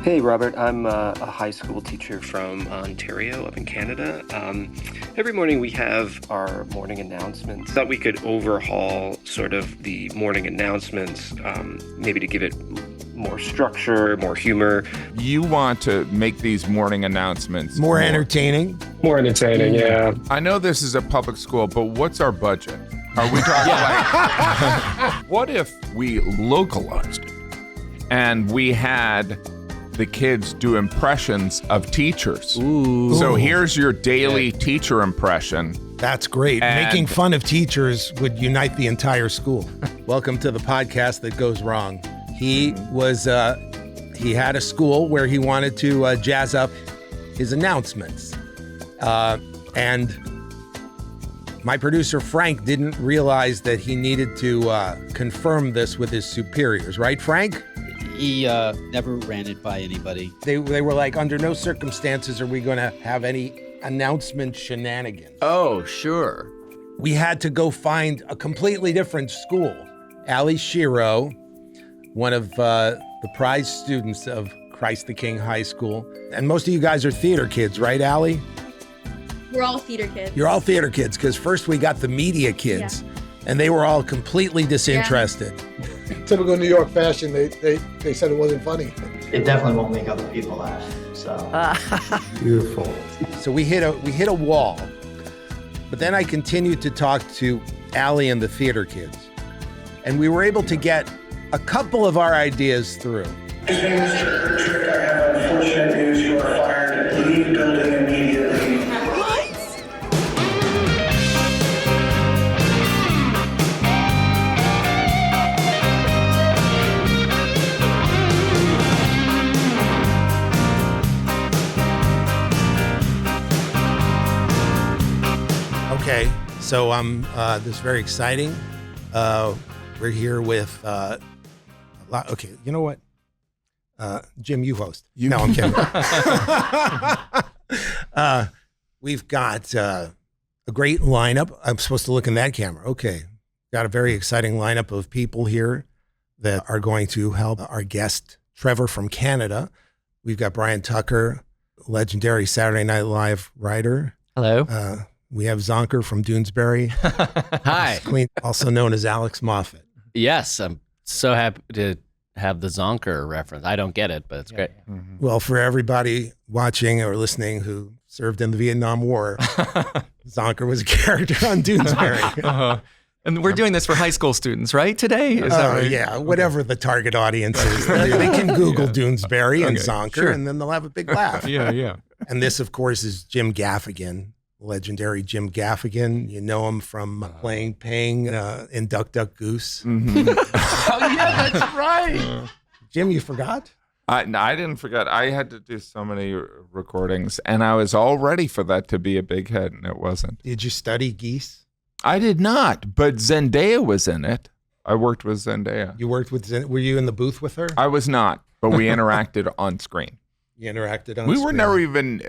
Hey, Robert. I'm a high school teacher from Ontario up in Canada. Every morning we have our morning announcements. Thought we could overhaul sort of the morning announcements, maybe to give it more structure, more humor. You want to make these morning announcements more entertaining? More entertaining, yeah. I know this is a public school, but what's our budget? Are we talking like, what if we localized it and we had the kids do impressions of teachers? Ooh. So here's your daily teacher impression. That's great. And making fun of teachers would unite the entire school. Welcome to the podcast that goes wrong. He had a school where he wanted to jazz up his announcements. And my producer, Frank, didn't realize that he needed to confirm this with his superiors. Right, Frank? He never ran it by anybody. They were like, under no circumstances are we going to have any announcement shenanigans. Oh, sure. We had to go find a completely different school. Allie Shiro, one of the prize students of Christ the King High School. And most of you guys are theater kids, right, Allie? We're all theater kids. You're all theater kids, because first we got the media kids, and they were all completely disinterested. Typical New York fashion, they said it wasn't funny. It definitely won't make other people laugh, so. Beautiful. So we hit a wall. But then I continued to talk to Allie and the theater kids, and we were able to get a couple of our ideas through. His name is Trick. I have unfortunate news. You are fired. Leave building immediately. What? Okay, so this is very exciting. We're here with okay, you know what? Jim, you host. No, I'm kidding. We've got a great lineup. I'm supposed to look in that camera. Okay. Got a very exciting lineup of people here that are going to help our guest, Trevor from Canada. We've got Bryan Tucker, legendary Saturday Night Live writer. Hello. We have Zonker from Doonesbury. Hi. Also known as Alex Moffat. Yes, I'm so happy to have the Zonker reference. I don't get it, but it's great. Mm-hmm. Well, for everybody watching or listening who served in the Vietnam War, Zonker was a character on Doonesbury. And we're doing this for high school students, right, today? Is that right? Yeah, whatever the target audience is. They can Google Doonesbury and Zonker, sure. and then they'll have a big laugh. Yeah. And this, of course, is Jim Gaffigan, legendary Jim Gaffigan. You know him from playing Pang in Duck, Duck, Goose. Mm-hmm. Oh, yeah, that's right. Jim, you forgot? I didn't forget. I had to do so many recordings, and I was all ready for that to be a big hit, and it wasn't. Did you study geese? I did not, but Zendaya was in it. I worked with Zendaya. You worked with Were you in the booth with her? I was not, but we interacted on screen. You interacted on We screen. were never even,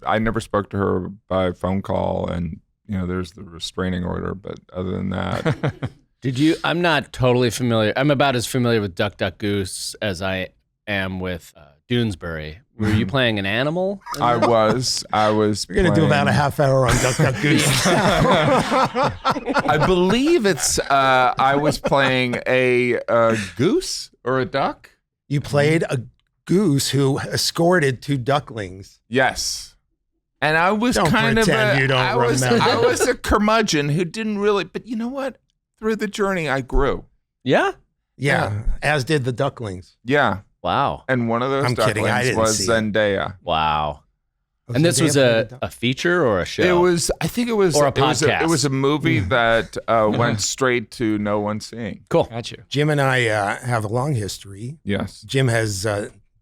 I never spoke to her by phone call, and, there's the restraining order, but other than that. I'm not totally familiar. I'm about as familiar with Duck, Duck, Goose as I am with Doonesbury. Were you playing an animal? I was. We're going to do about a half hour on Duck, Duck, Goose. I believe I was playing a goose or a duck. You played a goose who escorted two ducklings. Yes. And I was Don't kind of pretend you don't remember. I was a curmudgeon who didn't really, but you know what? Through the journey, I grew. Yeah? Yeah, as did the ducklings. Yeah. Wow. And one of those I'm kidding, I ducklings didn't was see it. Zendaya. Wow. Oh, And this Zendaya was played a feature or a show? It was, I think it was, Or a it was podcast. it was a movie that went straight to no one seeing. Cool. Got you. Jim and I have a long history. Yes. Jim has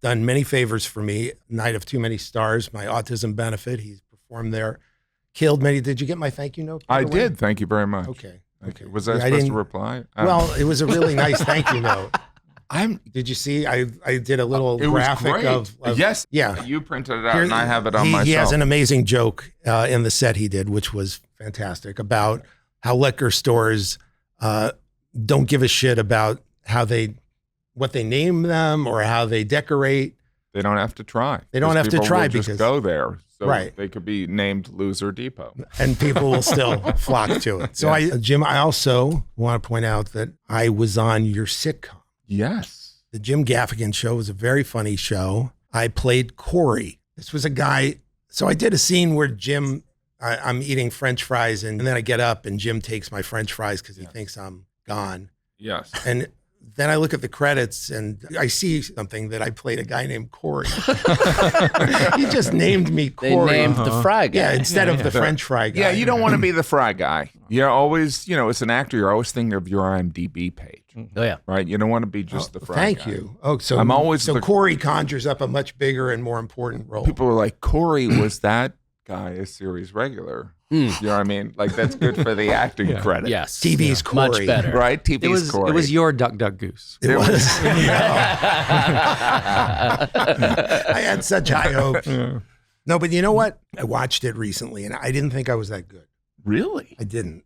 done many favors for me. Night of Too Many Stars, my autism benefit. He's performed there. Killed many. Did you get my thank you note? by I the way? did. Thank you very much. Okay. Okay. Was I Yeah, supposed to didn't- reply? Well, it was a really nice thank you note. I'm. Did you see? I did a little It was graphic great. of Yes. Yeah. You printed it out, Here- and I have it on he myself. has an amazing joke in the set he did, which was fantastic, about how liquor stores don't give a shit about what they name them or how they decorate. They don't have to try. They don't have to People try will just because- go there. So Right. they could be named Loser Depot. And people will still flock to it. So, Jim, I also want to point out that I was on your sitcom. Yes. The Jim Gaffigan show was a very funny show. I played Corey. This was a guy. So I did a scene where I'm eating French fries, and then I get up and Jim takes my French fries because he thinks I'm gone. Yes. And then I look at the credits and I see something that I played a guy named Corey. He just named me Corey. They named the fry guy. Yeah, instead of the French fry guy. Yeah, you don't want to be the fry guy. You're always, as an actor, you're always thinking of your IMDb page. Oh, yeah. Right? You don't want to be just the fry guy. Thank you. Oh, so I'm always so Corey conjures up a much bigger and more important role. People are like, Corey, was that guy a series regular? You know what I mean? Like, that's good for the acting credit. Yes. TV's Corey. Much better. Right? TV's Corey. It was your Duck Duck Goose. It was. I had such high hopes. No, but you know what? I watched it recently, and I didn't think I was that good. Really? I didn't.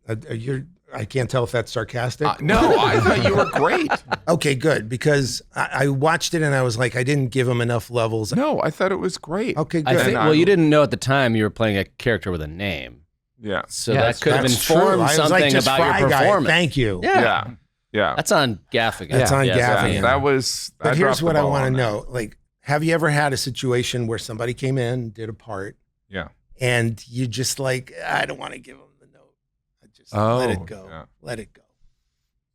I can't tell if that's sarcastic. No, I thought you were great. Okay, good, because I watched it and I was like, I didn't give him enough levels. No, I thought it was great. Okay, good. I think, well, you didn't know at the time you were playing a character with a name. Yeah. So Yes, that could have That's true. informed I was like, something just about Fry your Guy. performance. Thank you. Yeah. Yeah. That's on Gaffigan. That's on Gaffigan. Yeah, that was. But here's what I want to to know. Like, have you ever had a situation where somebody came in, did a part, Yeah. and you just like, I don't want to give them the note. I just let it go. yeah. Let it go.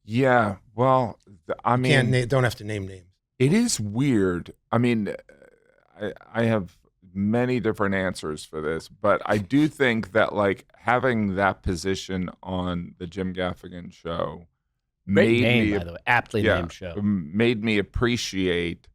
Yeah. Well, I mean, Don't have to name names. it is weird. I mean, I have many different answers for this, but I do think that like having that position on the Jim Gaffigan show Great name, by the way. Aptly yeah, named show. made me appreciate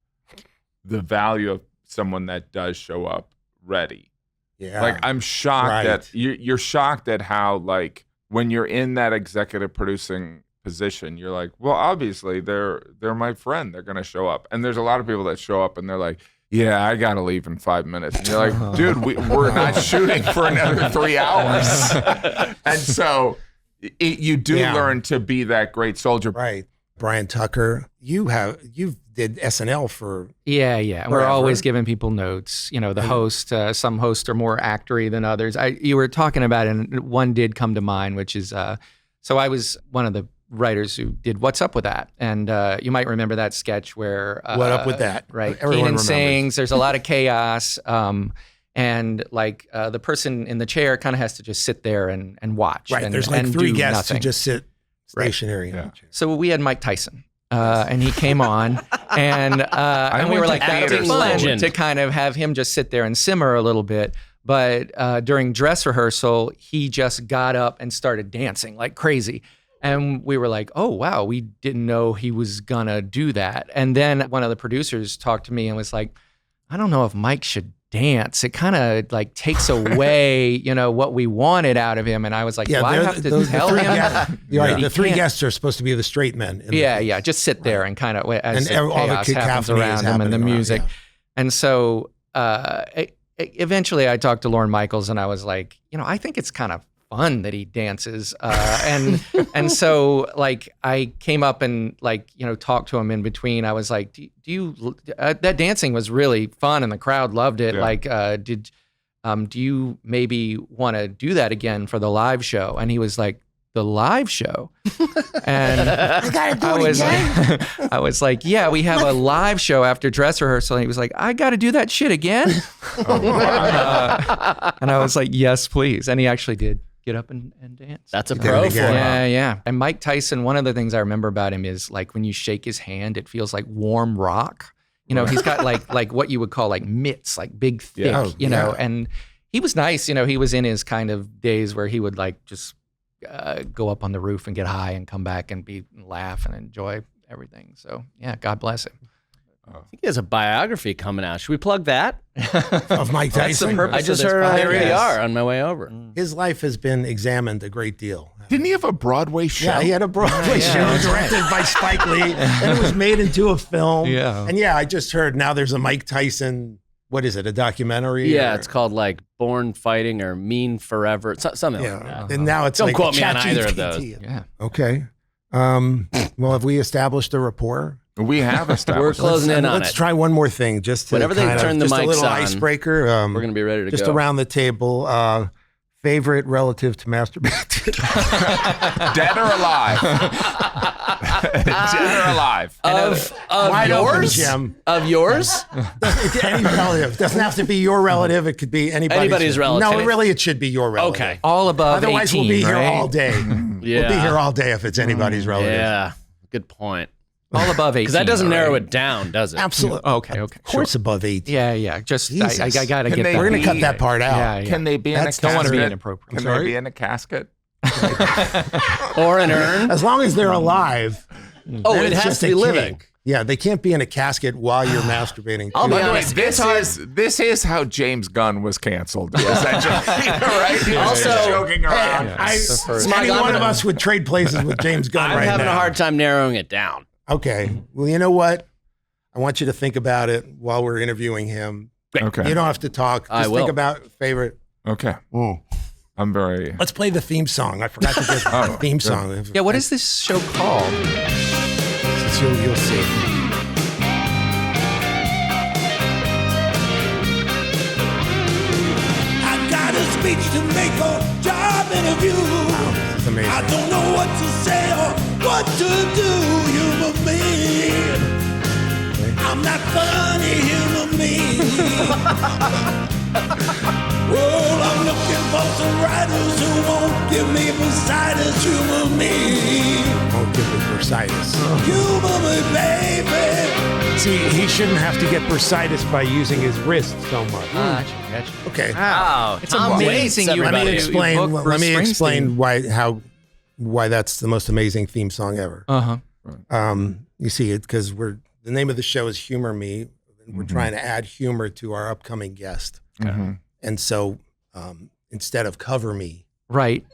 the value of someone that does show up ready. Yeah. Like I'm shocked Right. that you're shocked at how like when you're in that executive producing position, you're like, well, obviously they're my friend. They're gonna show up. And there's a lot of people that show up and they're like, yeah, I gotta leave in 5 minutes. And you're like, dude, we're not shooting for another 3 hours. And so you do learn to be that great soldier. Right. Bryan Tucker, you did SNL for Yeah. We're Forever. always giving people notes. The host, some hosts are more actory than others. You were talking about it, and one did come to mind, which is, so I was one of the writers who did What's Up With That? And you might remember that sketch where... What Up With That? Right. Everyone Keenan remembers. sings, there's a lot of chaos, and like the person in the chair kind of has to just sit there and watch. Right. And, There's like and 3 do guests nothing. who just sit stationary. Yeah. So we had Mike Tyson, and he came on, and we went were to like, that'd be theaters. fun Legend. to kind of have him just sit there and simmer a little bit. But during dress rehearsal, he just got up and started dancing like crazy. And we were like, oh, wow, we didn't know he was going to do that. And then one of the producers talked to me and was like, I don't know if Mike should dance. It kind of like takes away, what we wanted out of him. And I was like, Yeah, do I they're have to the tell 3 him? guests. You're right. He The 3 can't- guests are supposed to be the straight men. in the Yeah, piece. yeah. Just sit there and kind of as And the all the chaos happens cacophony is around him and the happening around, music. yeah. And so eventually I talked to Lorne Michaels and I was like, I think it's kind of fun that he dances. And so like I came up and like, talked to him in between. I was like, do you, that dancing was really fun and the crowd loved it. Yeah. Like, do you maybe want to do that again for the live show? And he was like, the live show? And I gotta do it again. I was like, yeah, we have a live show after dress rehearsal. And he was like, I got to do that shit again? And I was like, yes, please. And he actually did get up and dance. That's a You did pro it for again. him. Yeah. And Mike Tyson, one of the things I remember about him is like when you shake his hand, it feels like warm rock. He's got like what you would call like mitts, like big, thick, Yeah. Oh, know, yeah. and he was nice. He was in his kind of days where he would like just go up on the roof and get high and come back and laugh and enjoy everything. So yeah, God bless him. I think he has a biography coming out. Should we plug that? Of Mike That's the Tyson. purpose. I just this heard on podcast. APR on my way over. His life has been examined a great deal. Didn't he have a Broadway show? Yeah, he had a Broadway show directed by Spike Lee, and it was made into a film. Yeah. And I just heard now there's a Mike Tyson, what is it, a documentary? Yeah, or- it's called like Born Fighting or Mean Forever. Something like Yeah. that. And now it's Don't like quote me on either of ChatGPT. those. Yeah. Okay. Well, have we established a rapport? We have established. We're closing in on Let's it. try one more thing, just to Whenever they turn the just a mics little on, icebreaker. We're going to be ready to just go. around the table. Favorite relative to masturbate? Dead or alive? Dead or alive? Of Wide open, yours? Jim. Of yours? It's any relative. Doesn't have to be your relative. It could be anybody's relative. No, really, it should be your relative. Okay. All above Otherwise, 18, we'll be here right? all day. Yeah. We'll be here all day if it's anybody's relative. Yeah. Good point. All above 18. Because that doesn't narrow right? it down, does it? Absolutely. Okay. Of course, above 8. Yeah. Just Jesus. I gotta Can get they that. We're going to cut that part out. Yeah. Can they be in a That's- casket? Don't want to be inappropriate. Can sorry? they be in a casket? Or an urn? As long as they're alive. Oh, then it it's has just to a be living. kink. Yeah, they can't be in a casket while you're masturbating. I'll be By the way, honest. this is how James Gunn was canceled. Essentially, right? He was Also- just joking around. Any one of us would trade places with James Gunn I'm right having now. a hard time narrowing it down. Okay. Well, you know what? I want you to think about it while we're interviewing him. Okay. You don't have to talk. I Just will. think about favorite. Okay. I'm very. Let's play the theme song. I forgot to get the theme song. Yeah. What is this show called? You'll see. I got a speech to make a job interview. This is amazing. I don't know what to say or what to do, humor me. I'm not funny, humor me. Well, I'm looking for some writers who won't give me bursitis, humor me. Won't give me bursitis. Humor me, baby. See, he shouldn't have to get bursitis by using his wrist so much. Gotcha. Okay. Wow. It's amazing. Let me you explain. booked Let Bruce me explain Springsteen. why that's the most amazing theme song ever. Uh-huh. You see it because the name of the show is Humor Me. We're trying to add humor to our upcoming guest, and so instead of Cover Me, Right.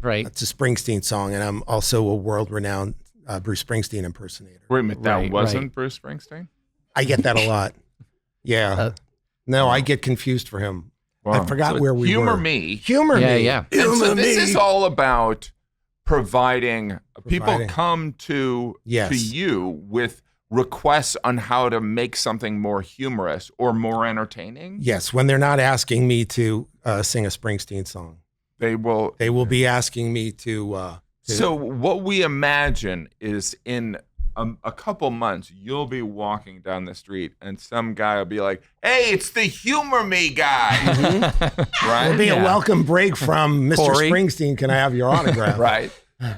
it's a Springsteen song, and I'm also a world-renowned Bruce Springsteen impersonator. Wait a minute. That Right, wasn't right. Bruce Springsteen? I get that a lot. Yeah. No, I get confused for him. I Wow. forgot where we Humor were. me. Humor Yeah, me. yeah. And so Humor this me. is all about providing. People Providing. come to Yes. you with requests on how to make something more humorous or more entertaining. Yes, when they're not asking me to sing a Springsteen song, They will. they will be asking me to. So what we imagine is in a couple months, you'll be walking down the street and some guy will be like, "Hey, it's the humor me guy," right? It'll be a Yeah. welcome break from Mr. Corey. Springsteen. Can I have your autograph? Right.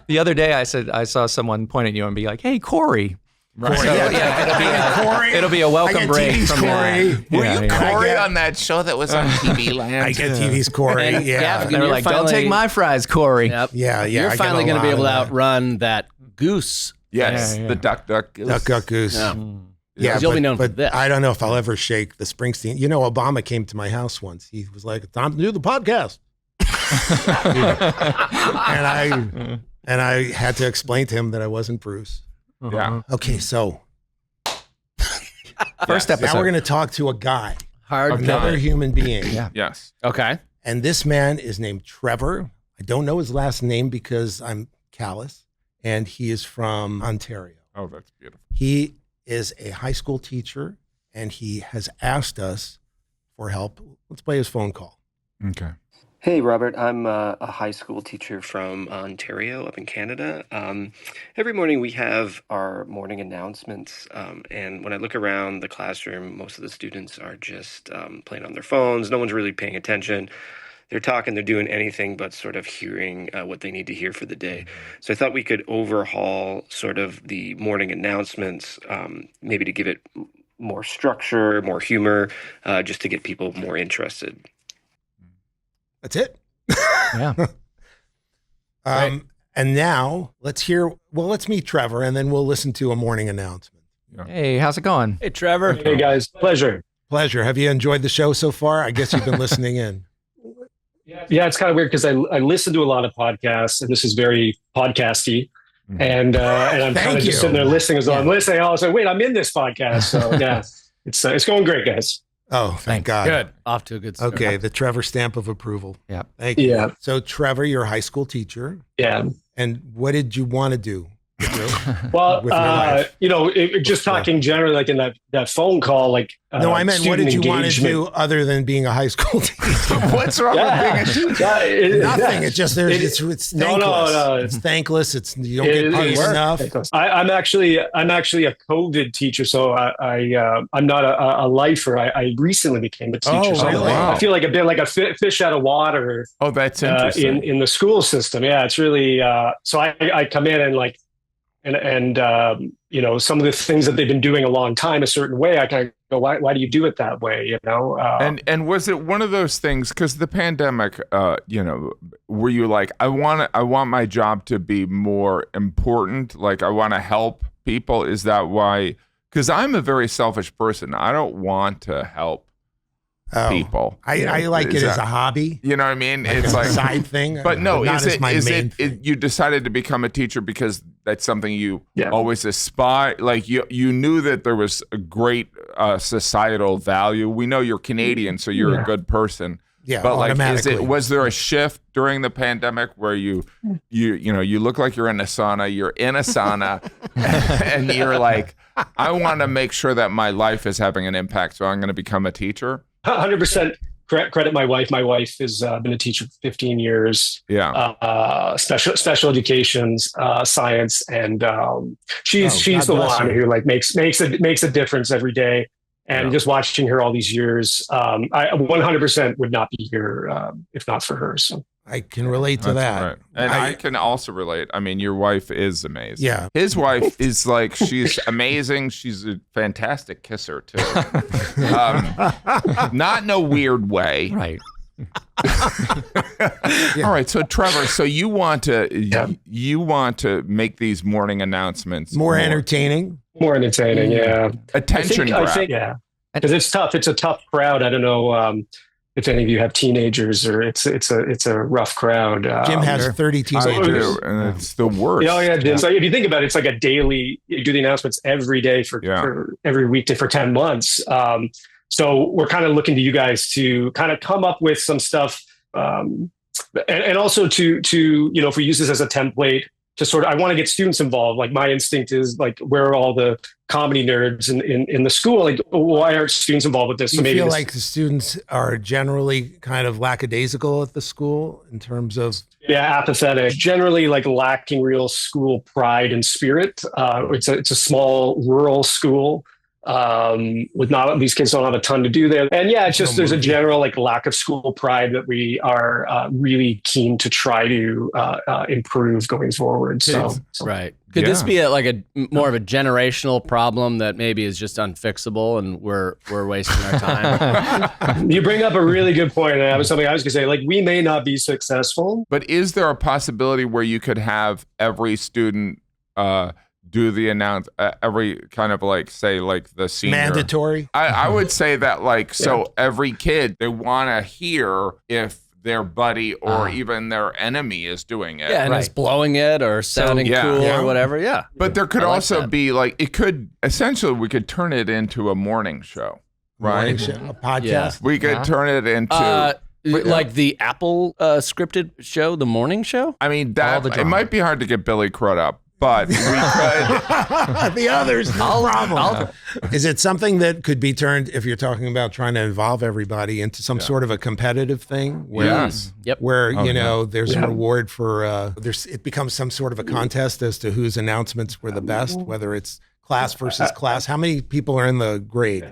The other day, I saw someone point at you and be like, "Hey, Corey." Right. So, Corey. it'll be a I welcome get break TV's from Corey. that. Were Yeah, you yeah. Corey I get- on that show that was on TV Land? I get TV's Corey. And Yeah. Gaffigan, They were you're like, "Don't finally- take my fries, Corey." Yep. Yeah. You're I get finally a going to be lot able to of that. outrun that goose. Yes, Yeah, yeah. the duck goose. Duck, duck, goose. Yeah. Yeah, You'll be known for but this. I don't know if I'll ever shake the Springsteen. You know, Obama came to my house once. He was like, "It's time to do the podcast," and I had to explain to him that I wasn't Bruce. Yeah. Okay, so First now episode. we're going to talk to a guy, Hard. Okay. another human being. Yeah. Yes. Okay. And this man is named Trevor. I don't know his last name because I'm callous, and he is from Ontario. Oh, that's beautiful. He is a high school teacher, and he has asked us for help. Let's play his phone call. Okay. Hey, Robert. I'm a high school teacher from Ontario up in Canada. Every morning we have our morning announcements. And when I look around the classroom, most of the students are just playing on their phones. No one's really paying attention. They're talking, they're doing anything but sort of hearing what they need to hear for the day. So I thought we could overhaul sort of the morning announcements, maybe to give it more structure, more humor, just to get people more interested. That's it. Yeah. And now let's meet Trevor, and then we'll listen to a morning announcement. Hey, how's it going? Hey, Trevor. Hey guys, pleasure. Pleasure. Have you enjoyed the show so far? I guess you've been listening in. Yeah, it's kind of weird because I listen to a lot of podcasts, and this is very podcasty. And I'm kind of just sitting there listening as though I'm listening. I was like, wait, I'm in this podcast. So yeah, it's going great, guys. Oh, thank God. Good. Off to a good start. Okay, the Trevor stamp of approval. Yeah. Thank you. Yeah. So, Trevor, you're a high school teacher. Yeah. And what did you want to do? Well, with your life? just talking generally, like in that phone call, like no, I meant what did you want to engagement. do other than being a high school teacher? What's wrong with being a teacher? Nothing. It's just it's thankless. No. It's thankless. It's you don't get paid enough. I'm actually a COVID teacher, so I'm not a lifer. I recently became a teacher, so really? I feel like a bit like a fish out of water. Oh, that's interesting. In the school system, yeah, it's really. So I come in and like, and some of the things that they've been doing a long time a certain way, I kind of go, why do you do it that way? And was it one of those things, because the pandemic, were you like, I want my job to be more important, like I want to help people? Is that why? Because I'm a very selfish person. I don't want to help people. I like it as a hobby. You know what I mean? Like it's a like side thing. But no, not as my main thing. You decided to become a teacher because that's something you always aspire. Like you knew that there was a great societal value. We know you're Canadian, so you're a good person. Yeah, but like, automatically. was there a shift during the pandemic where you look like you're in a sauna, and you're like, I want to make sure that my life is having an impact, so I'm going to become a teacher? 100% credit my wife. My wife has been a teacher for 15 years. Yeah. Special educations, science, and she's the one who like makes a difference every day. And just watching her all these years, I 100% would not be here if not for her. So I can relate to that. Right. And I can also relate. I mean, your wife is amazing. Yeah. His wife is like, she's amazing. She's a fantastic kisser, too. Not in a weird way. Right. All right. So, Trevor, you want to make these morning announcements more entertaining. More entertaining, yeah. Attention grab. I think, yeah. Because it's tough. It's a tough crowd. I don't know if any of you have teenagers, or it's a rough crowd. Jim has 30 teenagers. I do, and it's the worst. Oh yeah, Jim. So if you think about it, it's like a daily. You do the announcements every day for every weekday for 10 months. So we're kind of looking to you guys to kind of come up with some stuff, and also to if we use this as a template to sort of, I want to get students involved. Like my instinct is like, where are all the comedy nerds in the school? Like, why aren't students involved with this? You feel like the students are generally kind of lackadaisical at the school in terms of... Yeah, apathetic. Generally, like lacking real school pride and spirit. It's a small rural school. With not, these kids don't have a ton to do there, and it's just there's a general like lack of school pride that we are really keen to try to improve going forward. So right, could this be more of a generational problem that maybe is just unfixable, and we're wasting our time? You bring up a really good point, and that was something I was going to say. Like, we may not be successful, but is there a possibility where you could have every student do the every kind of like, say, like the senior mandatory? I would say that every kid, they want to hear if their buddy or even their enemy is doing it. Yeah, and is blowing it or sounding cool or whatever. Yeah. But there could also be like, it could essentially, we could turn it into a morning show, right? A podcast. Yeah. We could turn it into like the Apple scripted show, The Morning Show. I mean, it might be hard to get Billy Crud up, but we could. The others, no problem. Is it something that could be turned, if you're talking about trying to involve everybody, into some sort of a competitive thing? Where, where there's a reward for, it becomes some sort of a contest as to whose announcements were the best, whether it's class versus class. How many people are in the grade?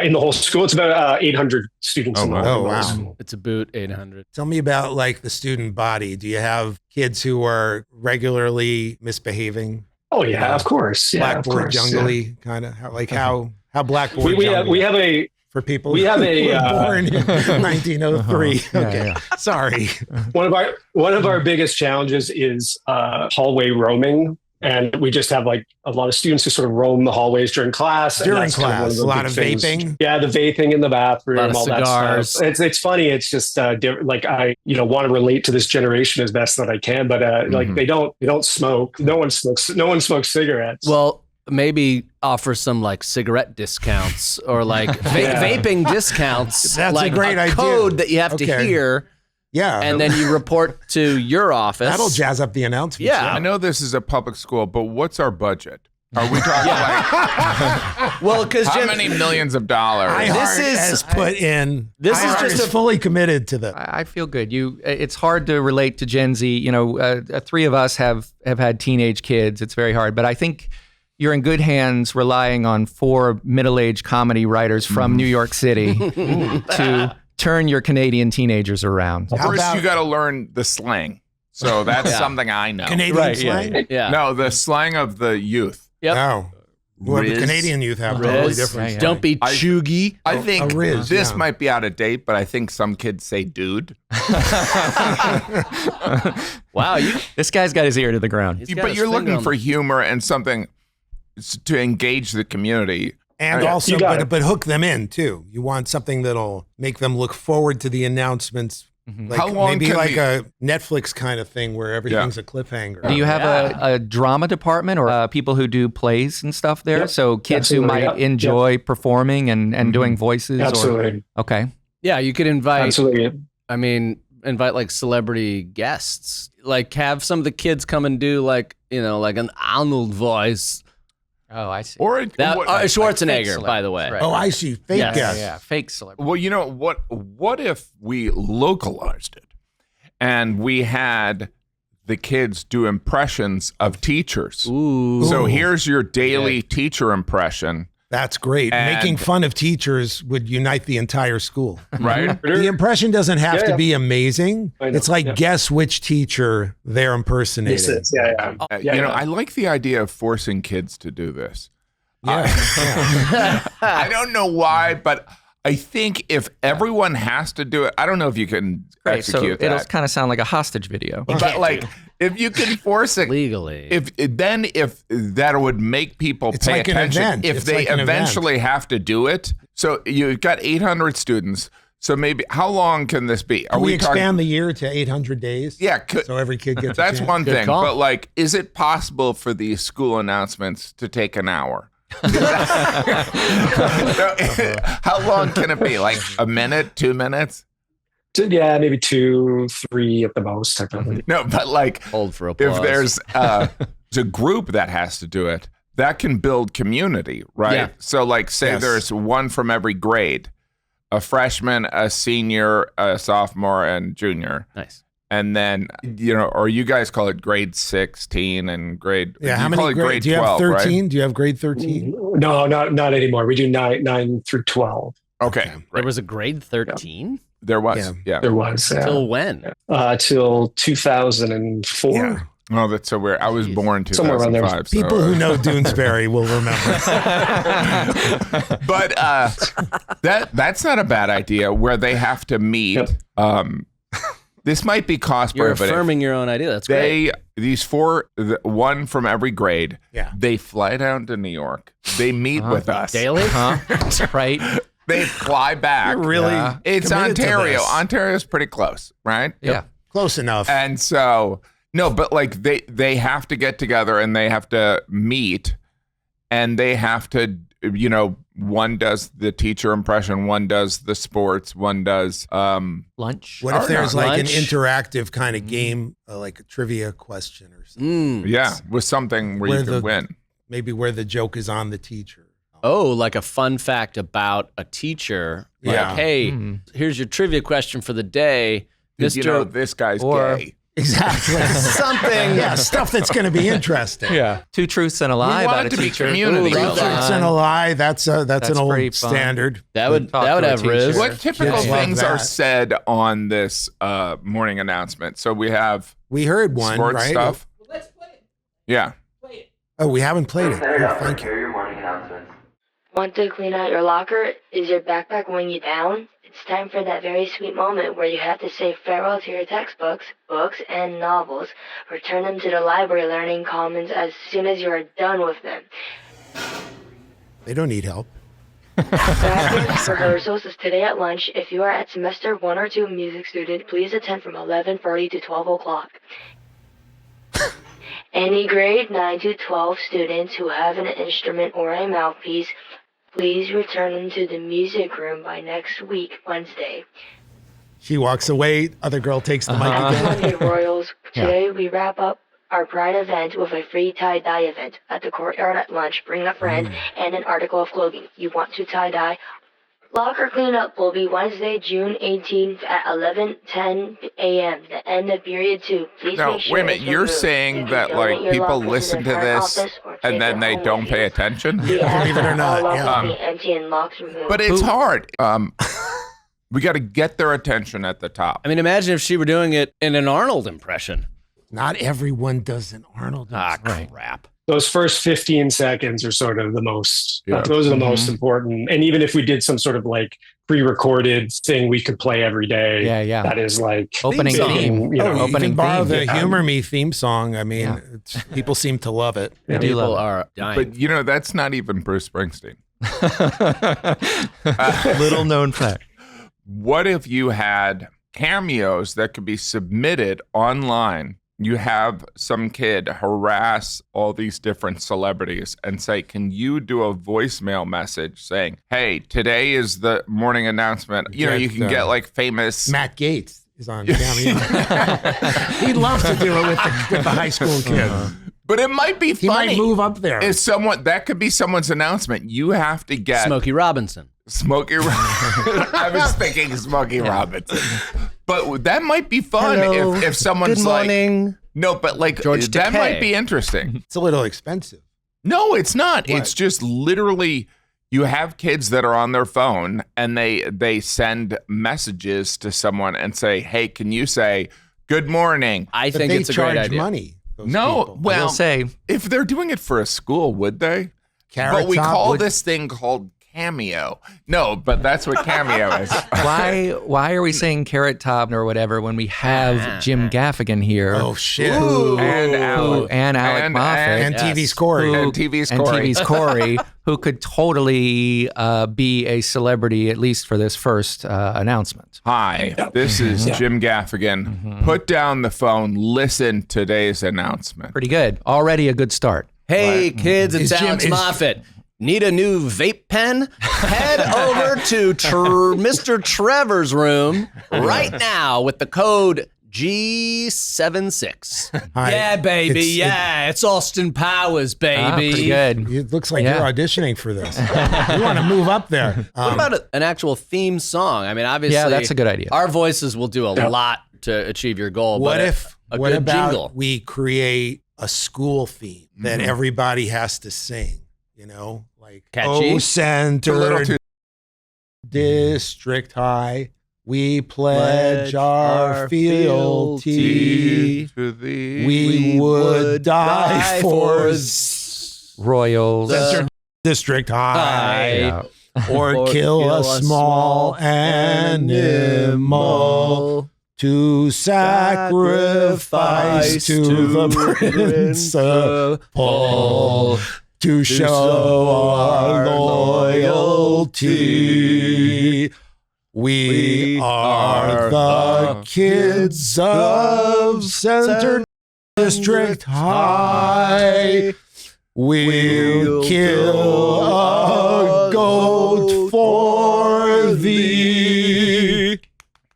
In the whole school, it's about 800 students. Wow. It's about 800. Tell me about like the student body. Do you have kids who are regularly misbehaving? Oh yeah, of course. Blackboard jungly kind of how Blackboard. We have a for people. We have a born in 1903. Okay, sorry. One of our biggest challenges is hallway roaming. And we just have like a lot of students who sort of roam the hallways during class. During class, a lot of vaping. Yeah, the vaping in the bathroom, a lot of all cigars. That stuff. It's funny. It's just like I want to relate to this generation as best that I can, but like they don't smoke. No one smokes cigarettes. Well, maybe offer some like cigarette discounts or like vaping discounts. That's like a great idea. Code that you have to hear. Yeah. And then you report to your office. That'll jazz up the announcements. Yeah. I know this is a public school, but what's our budget? Are we talking like Well, because how many millions of dollars? Has put in. This is just fully committed to the. I feel good. It's hard to relate to Gen Z. You know, three of us have had teenage kids. It's very hard, but I think you're in good hands relying on 4 middle-aged comedy writers from New York City to turn your Canadian teenagers around. First, you got to learn the slang. So that's something I know. Canadian slang? Yeah. No, the slang of the youth. Yep. No. Well, the Riz. Canadian youth have Riz. totally different. Yeah. Don't be chuggy. I think a riz, this yeah. might be out of date, but I think some kids say dude. Wow, This guy's got his ear to the ground. he's got But his you're finger looking on for humor and something to engage the community. And Yeah. also, You got it. but hook them in too. You want something that'll make them look forward to the announcements. Like How long maybe can like the- a Netflix kind of thing where everything's a cliffhanger. Do you have a drama department or people who do plays and stuff there? Yep. So kids who Absolutely. might Yep. enjoy performing and doing voices? Absolutely. Okay. Yeah, you could invite. Absolutely. I mean, invite like celebrity guests. Like have some of the kids come and do like like an Arnold voice. Oh, I see. Or That what- Schwarzenegger, fake by the way. celebrities, Oh, I see. Fake Yes. guess. Yeah, fake celebrity. well, you know what if we localized it and we had the kids do impressions of teachers? Ooh. So here's your daily teacher impression, That's great. And- Making fun of teachers would unite the entire school. right? The impression doesn't have Yeah, to yeah. be amazing. I know, It's like yeah. guess which teacher they're impersonating. This is, yeah. I like the idea of forcing kids to do this. Yeah. Yeah. I don't know why, but I think if everyone has to do it, I don't know if you can Right, so execute it'll that. kind of sound like a hostage video. But like, if you can force it, Legally. if that would make people It's pay like an attention, event. if It's they like an eventually have to do it. So you've got 800 students. So maybe how long can this be? Are Can we talking? expand the year to 800 days? Yeah, So every kid gets a that's chance? one Good thing. call. But like, is it possible for these school announcements to take an hour? How long can it be? Like a minute, 2 minutes? Yeah, maybe 2, 3 at the most, technically. No, but like Hold for applause. if there's a group that has to do it, that can build community, right? Yeah. So like say Yes. there's one from every grade, a freshman, a senior, a sophomore, and junior. Nice. And then, or you guys call it grade 16 and grade, Yeah, how you many call it grades? grade Do you have 12, 13? Do you have grade 13? No, not anymore. We do 9 through 12. right? Okay. There Great. was a grade 13? There was. Yeah. There was. Till when? Till 2004. Yeah. Oh, that's so weird. I was born Somewhere around there. 2005. so- People who know Doonesbury will remember. But that's not a bad idea where they have to meet. Yep. This might be cost You're prohibitive. affirming your own idea. That's great. These one from every grade. Yeah. They fly down to New York. They meet with us Daily? Right? They fly back. You're really It's committed to Ontario. this. Ontario's pretty close, right? Yeah. Close enough. And so no, but like they have to get together and they have to meet, and they have to one does the teacher impression, one does the sports, one does Lunch. What if there's like an lunch? interactive kind of game, like a trivia question or something? yeah, with something where you can win. Maybe where the joke is on the teacher. Oh, like a fun fact about a teacher. Like, Yeah. hey, here's your trivia question for the day. Did you know this guy's gay? Exactly. Something. Yeah, stuff that's going to be interesting. Yeah. 2 truths and a lie want about it a to be teacher. community. Ooh, Love that. Truths and a lie. That's an pretty old fun. standard. That would Talk to a have Riz. teacher. What typical Kids love things are that. said on this morning announcement? So we have We heard one, sports right? stuff. Yeah. Oh, we haven't played it. Oh, thank you. Your morning announcements. Want to clean out your locker? Is your backpack weighing you down? It's time for that very sweet moment where you have to say farewell to your textbooks, books, and novels. Return them to the library learning commons as soon as you are done with them. They don't need help. Practice rehearsals is today at lunch. If you are at semester 1 or 2 music student, please attend from 11:30 to 12 o'clock. Any grade 9 to 12 students who have an instrument or a mouthpiece, please return them to the music room by next week, Wednesday. She walks away. Other girl takes the mic again. Monday, Royals. Today we wrap up our Pride event with a free tie-dye event. At the courtyard at lunch, bring a friend and an article of clothing you want to tie-dye. Locker cleanup will be Wednesday, June 18th at 11:10 a.m., the end of period 2. Please Now, make sure wait a minute. it's You're removed. saying If you that donate like your people locker listen the to front this office or and take then it they home don't with pay you. attention? We ask Believe it or all not, lockers yeah. be empty and locks removed. But it's hard. We got to get their attention at the top. I mean, imagine if she were doing it in an Arnold impression. Not everyone does an Arnold. Crap. Those first 15 seconds are sort of the most, Yeah. those are the most important. And even if we did some sort of like pre-recorded thing we could play every day, that is like Opening big theme. and, you know, You can borrow the Yeah. Humor Me theme song. I mean, people seem to love it. People are dying. But you know, that's not even Bruce Springsteen. Little known fact. What if you had cameos that could be submitted online? You have some kid harass all these different celebrities and say, can you do a voicemail message saying, hey, today is the morning announcement. You know, you can get like famous. Matt Gaetz is on Cameo. He'd love to do it with the high school kids. But it might be He funny. might move up there. If someone, that could be someone's announcement. You have to get Smokey Robinson. I was thinking Smokey Robinson. But that might be fun. Hello. If someone's Good morning. like, no, but like George that Takei. might be interesting. It's a little expensive. No, it's not. What? It's just literally you have kids that are on their phone and they send messages to someone and say, hey, can you say good morning? I But think they it's a great charge idea. money. those No, people. well, We'll say if they're doing it for a school, would they? Carrot But we Top call would- this thing called Cameo. No, but that's what Cameo is. why are we saying Carrot Top or whatever when we have Jim Gaffigan here? Oh shit! And Alex. And Alex Moffat. And TV's Corey. And TV's and Corey. TV's Corey, who could totally be a celebrity, at least for this first announcement. Hi, this is Jim Gaffigan. Put down the phone. Listen to today's announcement. Pretty good. Already a good start. Hey, kids, it's Is Jim- Alex is- Moffat. Need a new vape pen? Head over to Mr. Trevor's room right now with the code G76. Hi. Yeah, baby. It's- It's Austin Powers, baby. Pretty good. It looks like Yeah. you're auditioning for this. You want to move up there. What about an actual theme song? I mean, obviously, Yeah, that's a good idea. Our voices will do a lot to achieve your goal. What but if? a What good about jingle? we create a school theme that everybody has to sing? You know, like Catchy? Oh, It's a little Center too- District High, we pledge our fealty. To the We would die for Royals. Center District High. Yeah. Or kill a small animal to sacrifice to the principal to show our loyalty. We are the kids of Center District High. We'll kill a goat for thee.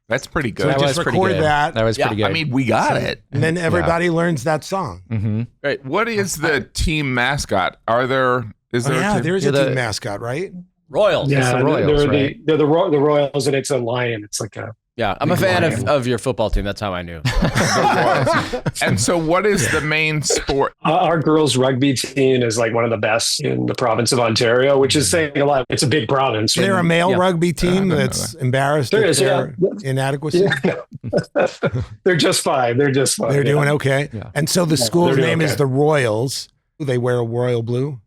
That's pretty So good. That just was pretty record good. that, That was Yeah, pretty good. I mean, we got it. and then everybody learns that song. Mm-hmm. Right. What is the team mascot? Is there Oh, a yeah, team? there's You're a team the- mascot, right? Royals. Yeah, the Royals, they're, right? they're the Royals, and it's a lion. It's like a Yeah, I'm a fan of your football team. That's how I knew. And so what is the main sport? our girls rugby team is like one of the best in the province of Ontario, which is saying a lot. It's a big province. Is there a male Yeah. rugby team I don't know that's embarrassed There at is, their inadequacy? Yeah. They're just fine. They're just fine. They're yeah. doing okay. Yeah. And so the school's they're doing name is okay. the Royals. They wear a royal blue.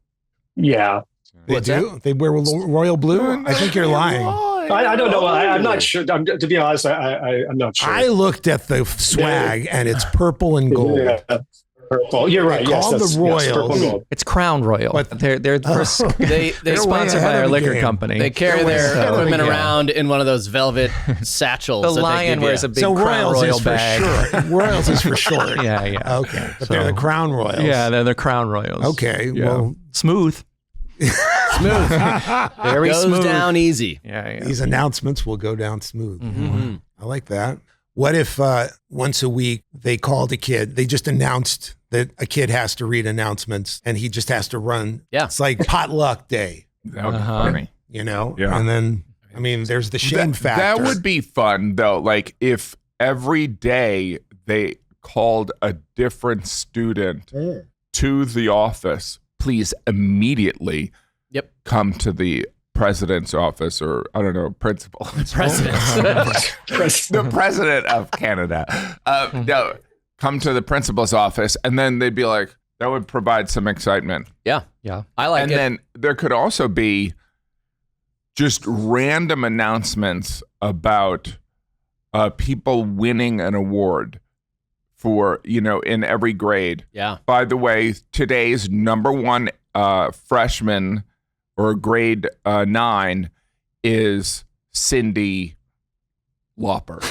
Yeah. They What's do. They wear royal blue. I think you're lying. I don't know. I'm not sure. To be honest, I'm not sure. I looked at the swag and it's purple and gold. Yeah. Purple. You're right. They Yes, call that's the yes, purple Royals. and gold. It's Crown Royal. But- they're They're They're sponsored way by ahead our of the liquor game. company. They carry They're way their ahead of the equipment game. around in one of those velvet satchels. The that they lion give you. wears a big So Crown Royals Royal is bag. for short. Royals is for short. Yeah, yeah. Okay. But they're the Crown Royals. Yeah, they're the Crown Royals. Okay. Yeah. Well, Smooth. Smooth. Very Goes smooth. down easy. Yeah, yeah. these announcements will go down smooth. Mhm. I like that. What if once a week they called a kid, they just announced that a kid has to read announcements and he just has to run. Yeah. It's like potluck day, That would be funny. you know? Yeah. And then, I mean, there's the shame factor. That would be fun, though. Like if every day they called a different student to the office, please immediately come to the president's office, or I don't know, principal. The president of Canada. No, come to the principal's office, and then they'd be like, that would provide some excitement. Yeah. I like and it. And then there could also be just random announcements about people winning an award for, in every grade. Yeah. By the way, today's number one freshman or grade 9 is Cindy Lauper.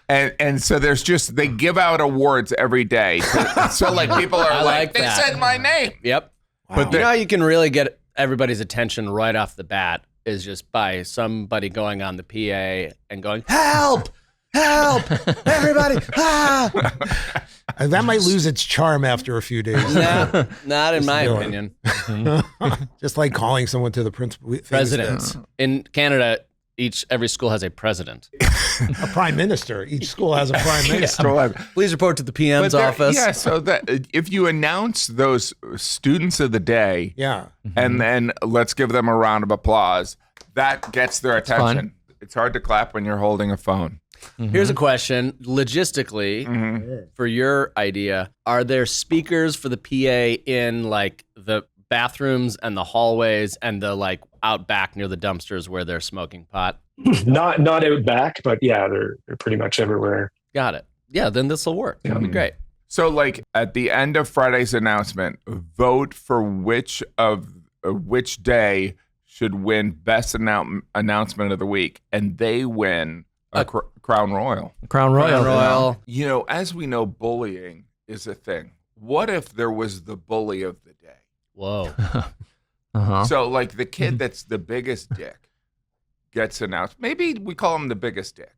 And so there's just, they give out awards every day. So like people are like, they said my name. Yep. Wow. But you know how you can really get everybody's attention right off the bat is just by somebody going on the PA and going, help, everybody. That might lose its charm after a few days. No, not in my opinion. Just like calling someone to the principal. Presidents. In Canada, every school has a president. A prime minister. Each school has a prime minister. Please report to the PM's office. Yeah, so that if you announce those students of the day, and then let's give them a round of applause, that gets their attention. Fun. It's hard to clap when you're holding a phone. Here's a question. Logistically, for your idea, are there speakers for the PA in like the bathrooms and the hallways and the like out back near the dumpsters where they're smoking pot? Not out back, but yeah, they're pretty much everywhere. Got it. Yeah, then this will work. That'll be great. So like at the end of Friday's announcement, vote for which day should win best announcement of the week, and they win a Crown Royal. Crown Royal. As we know, bullying is a thing. What if there was the bully of the day? Whoa. So like the kid that's the biggest dick gets announced. Maybe we call him the biggest dick.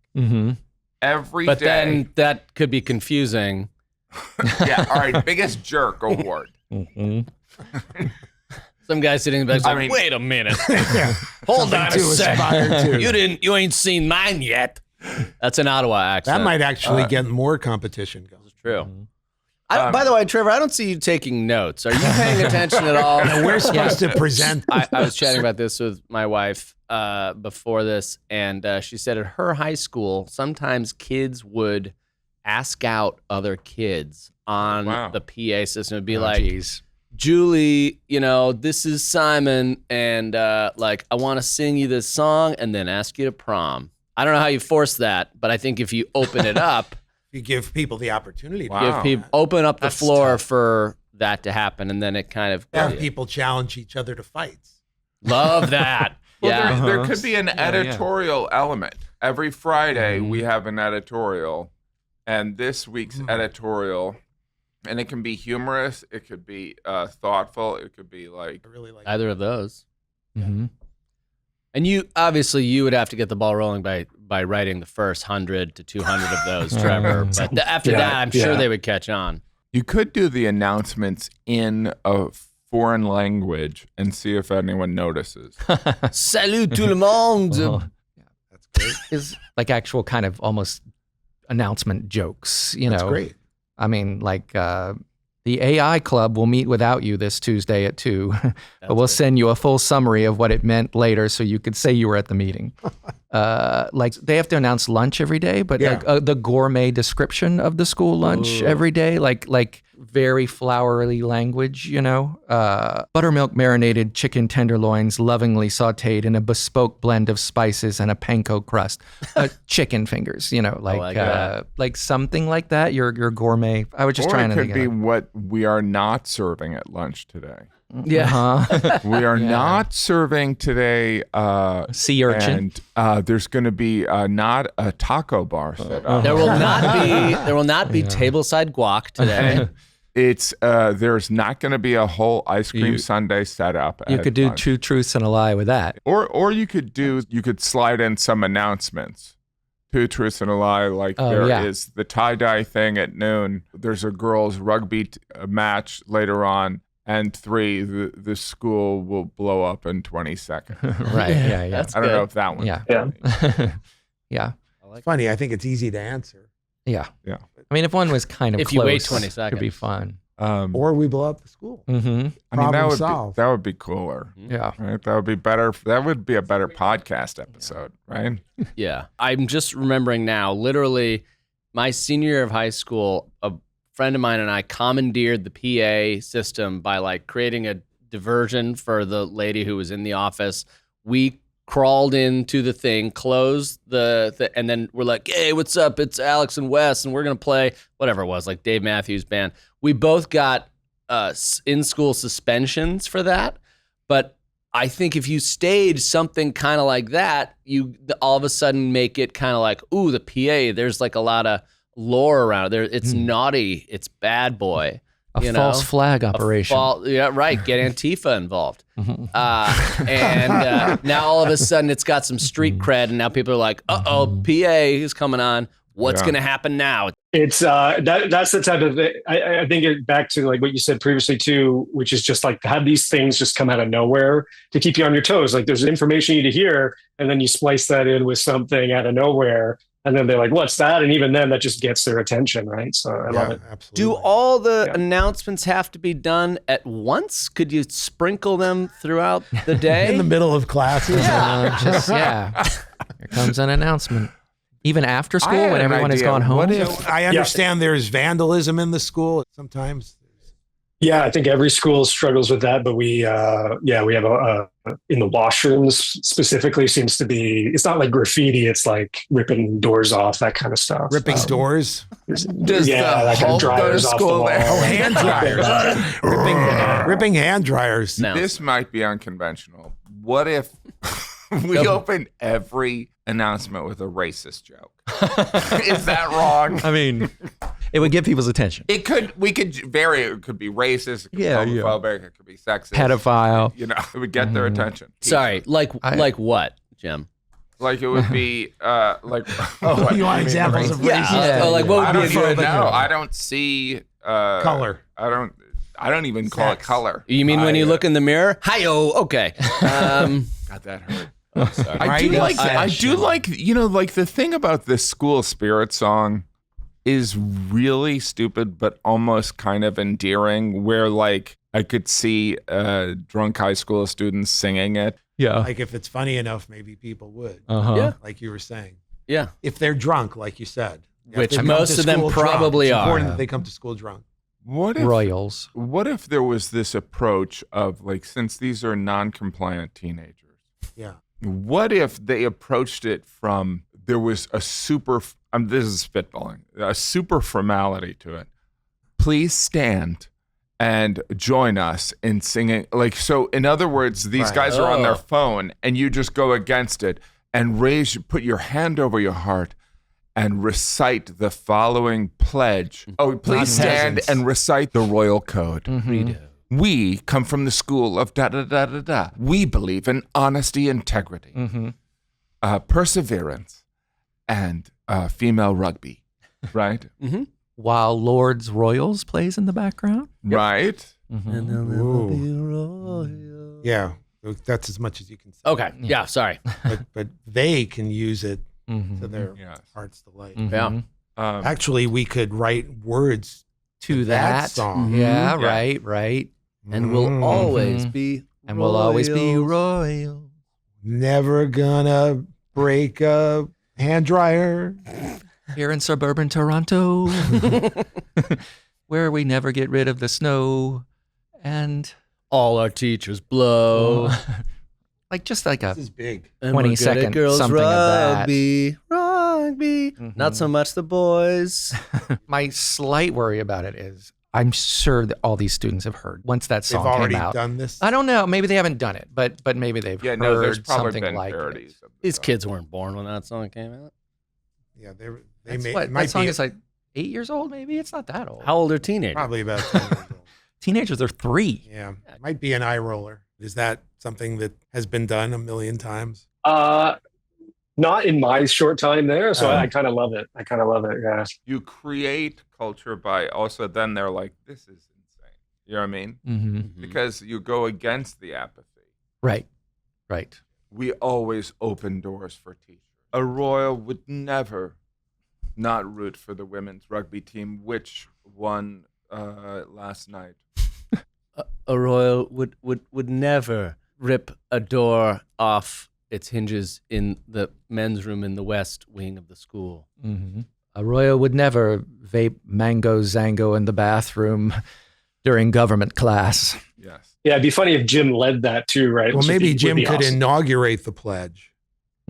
Every but day. Then that could be confusing. Yeah. All right. Biggest jerk award. Some guy sitting in the back like, wait a minute. Hold on a second. You ain't seen mine yet. That's an Ottawa accent. That might actually get more competition going. It's true. By the way, Trevor, I don't see you taking notes. Are you paying attention at all? No, we're supposed to present. I was chatting about this with my wife before this, and she said at her high school, sometimes kids would ask out other kids on the PA system. It'd be Julie, this is Simon, and I want to sing you this song and then ask you to prom. I don't know how you force that, but I think if you open it up, you give people the opportunity to give people, open up the floor for that to happen, and then it kind of have people challenge each other to fights. Love that. Well, there could be an editorial element. Every Friday we have an editorial, and this week's editorial, and it can be humorous, it could be thoughtful, it could be like either of those. And you would have to get the ball rolling by writing the first 100 to 200 of those, Trevor. But after that, I'm sure they would catch on. You could do the announcements in a foreign language and see if anyone notices. Salut tout le monde. That's great. Is like actual kind of almost announcement jokes, That's great. I mean, the AI Club will meet without you this Tuesday at 2, but we'll send you a full summary of what it meant later so you could say you were at the meeting. They have to announce lunch every day, but the gourmet description of the school lunch every day, like very flowery language, buttermilk marinated chicken tenderloins lovingly sauteed in a bespoke blend of spices and a panko crust, chicken fingers, like something like that. Your gourmet. I was just trying to think of it. Or it could be what we are not serving at lunch today. Yeah. We are not serving today sea urchin. And there's going to be not a taco bar set up. There will not be tableside guac today. It's there's not going to be a whole ice cream sundae set up. You could do 2 truths and a lie with that. Or you could slide in some announcements. 2 truths and a lie. Like there is the tie-dye thing at noon. There's a girls' rugby match later on. And 3, the school will blow up in 20 seconds. Right. Yeah. I don't know if that one. Yeah. Yeah. It's funny. I think it's easy to answer. Yeah. Yeah. I mean, if one was kind of if close, you wait 20 it seconds, could be fun. Or we blow up the school. Mm-hmm. I mean, Problem solved. that would be cooler. Yeah. Right? That would be better. That would be a better podcast episode, right? Yeah. I'm just remembering now, literally, my senior year of high school, a friend of mine and I commandeered the PA system by like creating a diversion for the lady who was in the office. We crawled into the thing, closed the and then we're like, hey, what's up? It's Alex and Wes, and we're going to play whatever it was, like Dave Matthews Band. We both got in-school suspensions for that, but I think if you stage something kind of like that, you all of a sudden make it kind of like, ooh, the PA, there's like a lot of lore around it. There, it's naughty, it's bad boy. A false flag operation. Yeah, right. Get Antifa involved. And now all of a sudden it's got some street cred, and now people are like, uh-oh, PA is coming on. What's going to happen now? It's that's the type of thing. I think it back to like what you said previously too, which is just like have these things just come out of nowhere to keep you on your toes. Like there's information you need to hear, and then you splice that in with something out of nowhere. And then they're like, what's that? And even then that just gets their attention, right? So I love it. Absolutely. Do all the announcements have to be done at once? Could you sprinkle them throughout the day? In the middle of classes? Here comes an announcement. Even after school when everyone has gone home? I understand there's vandalism in the school sometimes. Yeah, I think every school struggles with that, but we have in the washrooms specifically seems to be, it's not like graffiti, it's like ripping doors off, that kind of stuff. Ripping doors? That kind of dryers off the wall. Oh, hand dryers. ripping hand dryers. No. This might be unconventional. What if we open every announcement with a racist joke? Is that wrong? I mean, it would get people's attention. We could vary. It could be racist. It could be homophobic. It could be sexist. Pedophile. It would get their attention. Sorry, like what, Jim? Like it would be like. You want examples of racist? Like what would be a good? No, I don't see color. I don't even call it color. You mean when you look in the mirror? Hi-yo. Okay. God, that hurt. I do like the thing about this school spirit song is really stupid, but almost kind of endearing, where like I could see drunk high school students singing it. Yeah. Like if it's funny enough, maybe people would. Yeah. Like you were saying. Yeah. If they're drunk, like you said. Which most of them probably are. It's are. important that they come to school drunk. What if, Royals. What if there was this approach of like, since these are non-compliant teenagers. Yeah. What if they approached it from, there was a super, this is spitballing, a super formality to it. Please stand and join us in singing. Like, so in other words, these guys are on their phone and you just go against it and put your hand over your heart and recite the following pledge. Oh, please stand and recite the royal code. Mm-hmm. We come from the school of da-da-da-da-da. We believe in honesty, integrity, perseverance, and female rugby, right? While Lord's Royals plays in the background? Right. And they'll never be royal. Yeah, that's as much as you can say. Okay, yeah, sorry. But they can use it to their heart's delight. Yeah. Actually, we could write words to that song. Yeah, right. And we'll always be and we'll always be royal. Never gonna break a hand dryer. Here in suburban Toronto, where we never get rid of the snow and all our teachers blow. Like just like a This is big. 20-second girls something rugby, of that. Rugby. Not so much the boys. My slight worry about it is I'm sure that all these students have heard once that song They've already came out. done this. I don't know. Maybe they haven't done it, but maybe they've heard there's probably something been like parodies it. of the These song. kids weren't born when that song came out. Yeah, they That's may. what, It might that song be is like 8 years old, maybe. It's not that old. How old are teenagers? Probably about 10 years old. Teenagers are 3. Yeah, might be an eye roller. Is that something that has been done a million times? Not in my short time there, so I kind of love it. Yeah. You create culture by also then they're like, this is insane. You know what I mean? Mm-hmm. Because you go against the apathy. Right. We always open doors for teachers. A royal would never not root for the women's rugby team, which won last night. A royal would never rip a door off its hinges in the men's room in the west wing of the school. Mm-hmm. A royal would never vape mango zango in the bathroom during government class. Yes. Yeah, it'd be funny if Jim led that too, right? Well, maybe Jim could awesome. inaugurate the pledge.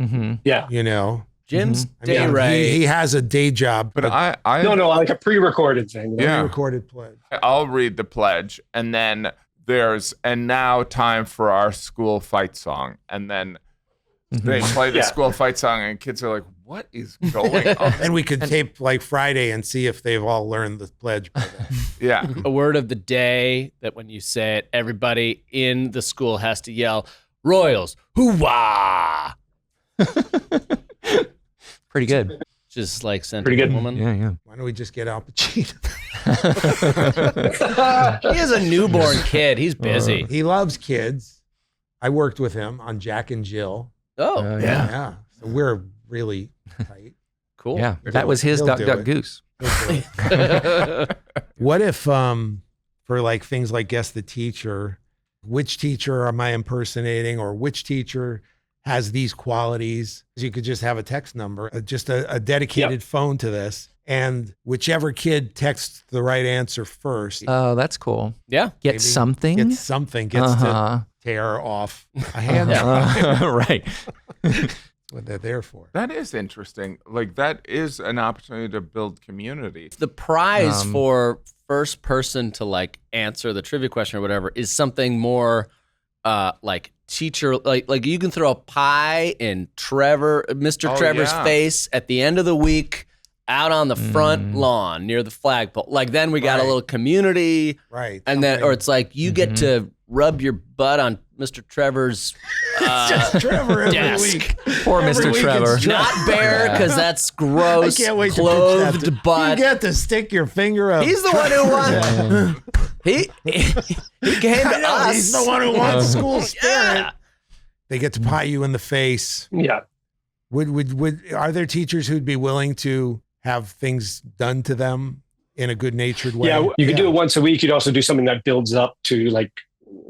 Mm-hmm. Yeah. You know? Jim's I mean, he has a day job. But I No, like a pre-recorded thing. Yeah. Pre-recorded pledge. I'll read the pledge, and then there's, and now time for our school fight song. And then they play the school fight song, and kids are like, what is going on? And we could tape like Friday and see if they've all learned the pledge by then. Yeah. A word of the day that when you say it, everybody in the school has to yell, Royals, hoo-wah! Pretty good. Just like Sentiment Pretty good. Woman. Yeah. Why don't we just get Al Pacino? He is a newborn kid. He's busy. He loves kids. I worked with him on Jack and Jill. Oh, Yeah. So we're really tight. cool. Yeah, that was his He'll Duck do Duck it. Goose. What if, for like things like Guess the Teacher, which teacher am I impersonating, or which teacher has these qualities? You could just have a text number, just a dedicated phone to this. And whichever kid texts the right answer first Oh, that's cool. Yeah. Get something. gets to tear off a hand. Right. What they're there for. That is interesting. Like, that is an opportunity to build community. The prize for first person to like answer the trivia question or whatever is something more like teacher, like you can throw a pie in Mr. Trevor's face at the end of the week out on the front lawn near the flagpole. Like then we got a little community. Right. And then, or it's like you get to rub your butt on Mr. Trevor's It's just Trevor every desk. week. Poor Every Mr. week Trevor. it's Not Bear, because that's gross. I can't wait to clothed pitch that. butt. You get to stick your finger up. He's the one who won. He came to us. He's the one who wants school spirit. They get to pie you in the face. Yeah. Are there teachers who'd be willing to have things done to them in a good-natured way? Yeah, you could do it once a week. You'd also do something that builds up to like,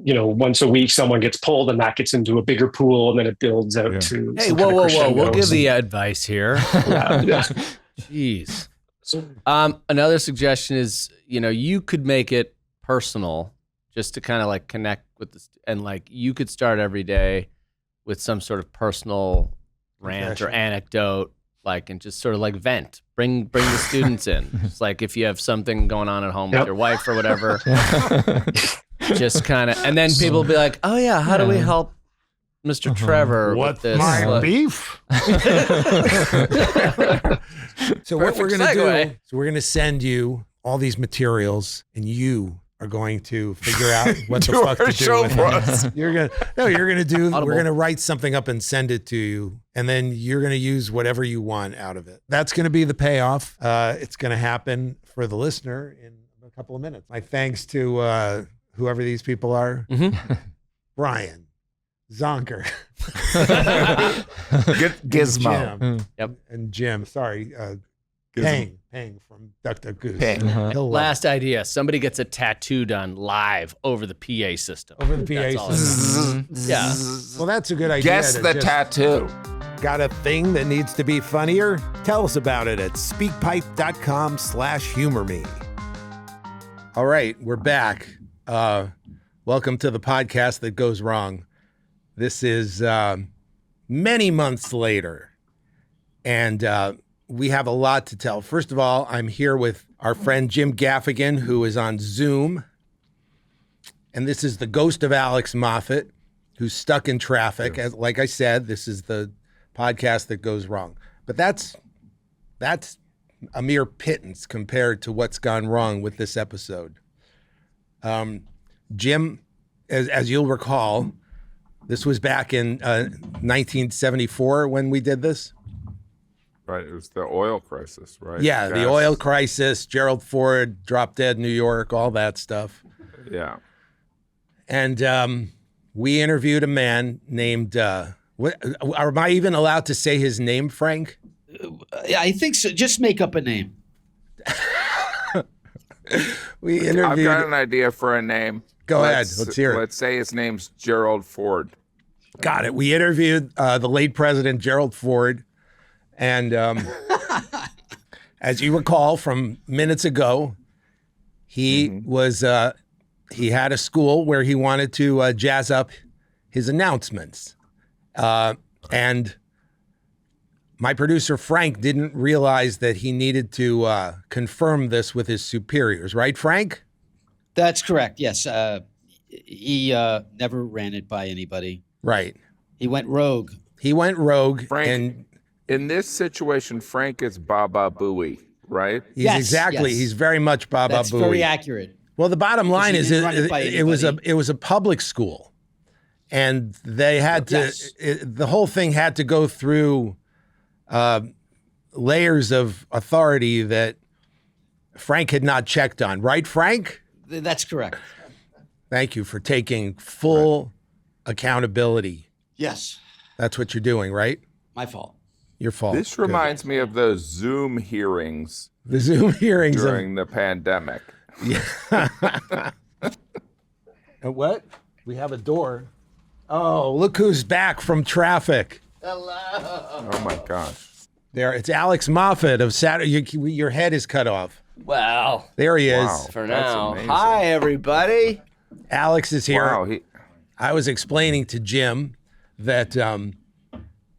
once a week someone gets pulled and that gets into a bigger pool and then it builds out to. Hey, whoa. We'll give the advice here. Yeah. Jeez. Another suggestion is, you could make it personal just to kind of like connect with this, and like you could start every day with some sort of personal rant or anecdote, like, and just sort of like vent, bring the students in. It's like if you have something going on at home with your wife or whatever, just kind of, and then people will be like, oh yeah, how do we help Mr. Trevor with this? My beef? So what we're going to do, we're going to send you all these materials and you are going to figure out what the fuck to do with it. We're going to write something up and send it to you, and then you're going to use whatever you want out of it. That's going to be the payoff. It's going to happen for the listener in a couple of minutes. My thanks to whoever these people are. Brian, Zonker, Gizmo, Jim, and Jim. Sorry, Pang from Duck Duck Goose. Last idea: somebody gets a tattoo done live over the PA system. Over the PA system. Yeah. Well, that's a good idea. Guess the tattoo. Got a thing that needs to be funnier? Tell us about it at speakpipe.com/humorme. All right, we're back. Welcome to the podcast that goes wrong. This is many months later, and we have a lot to tell. First of all, I'm here with our friend Jim Gaffigan, who is on Zoom. And this is the ghost of Alex Moffat, who's stuck in traffic. As, like I said, this is the podcast that goes wrong. But that's a mere pittance compared to what's gone wrong with this episode. Jim, as you'll recall, this was back in 1974 when we did this. Right, it was the oil crisis, right? Yeah, the oil crisis, Gerald Ford, drop dead New York, all that stuff. Yeah. And we interviewed a man named, am I even allowed to say his name, Frank? I think so. Just make up a name. We interviewed. I've got an idea for a name. Go ahead. Let's hear it. Let's say his name's Gerald Ford. Got it. We interviewed the late President Gerald Ford. And as you recall from minutes ago, he was he had a school where he wanted to jazz up his announcements. And my producer, Frank, didn't realize that he needed to confirm this with his superiors. Right, Frank? That's correct. Yes. He never ran it by anybody. Right. He went rogue. Frank, and in this situation, Frank is Baba Booey, right? He's very much Baba Booey. That's very accurate. Well, the bottom line is it was a public school, and they had to. The whole thing had to go through layers of authority that Frank had not checked on. Right, Frank? That's correct. Thank you for taking full accountability. Yes. That's what you're doing, right? My fault. Your fault. This reminds me of those Zoom hearings. The Zoom hearings during the pandemic. Yeah. What? We have a door. Oh, look who's back from traffic. Hello. Oh my gosh. There, it's Alex Moffat of Saturday. Your head is cut off. Wow. There he is. Wow, For that's now. amazing. Hi, everybody. Alex is here. Wow, I was explaining to Jim that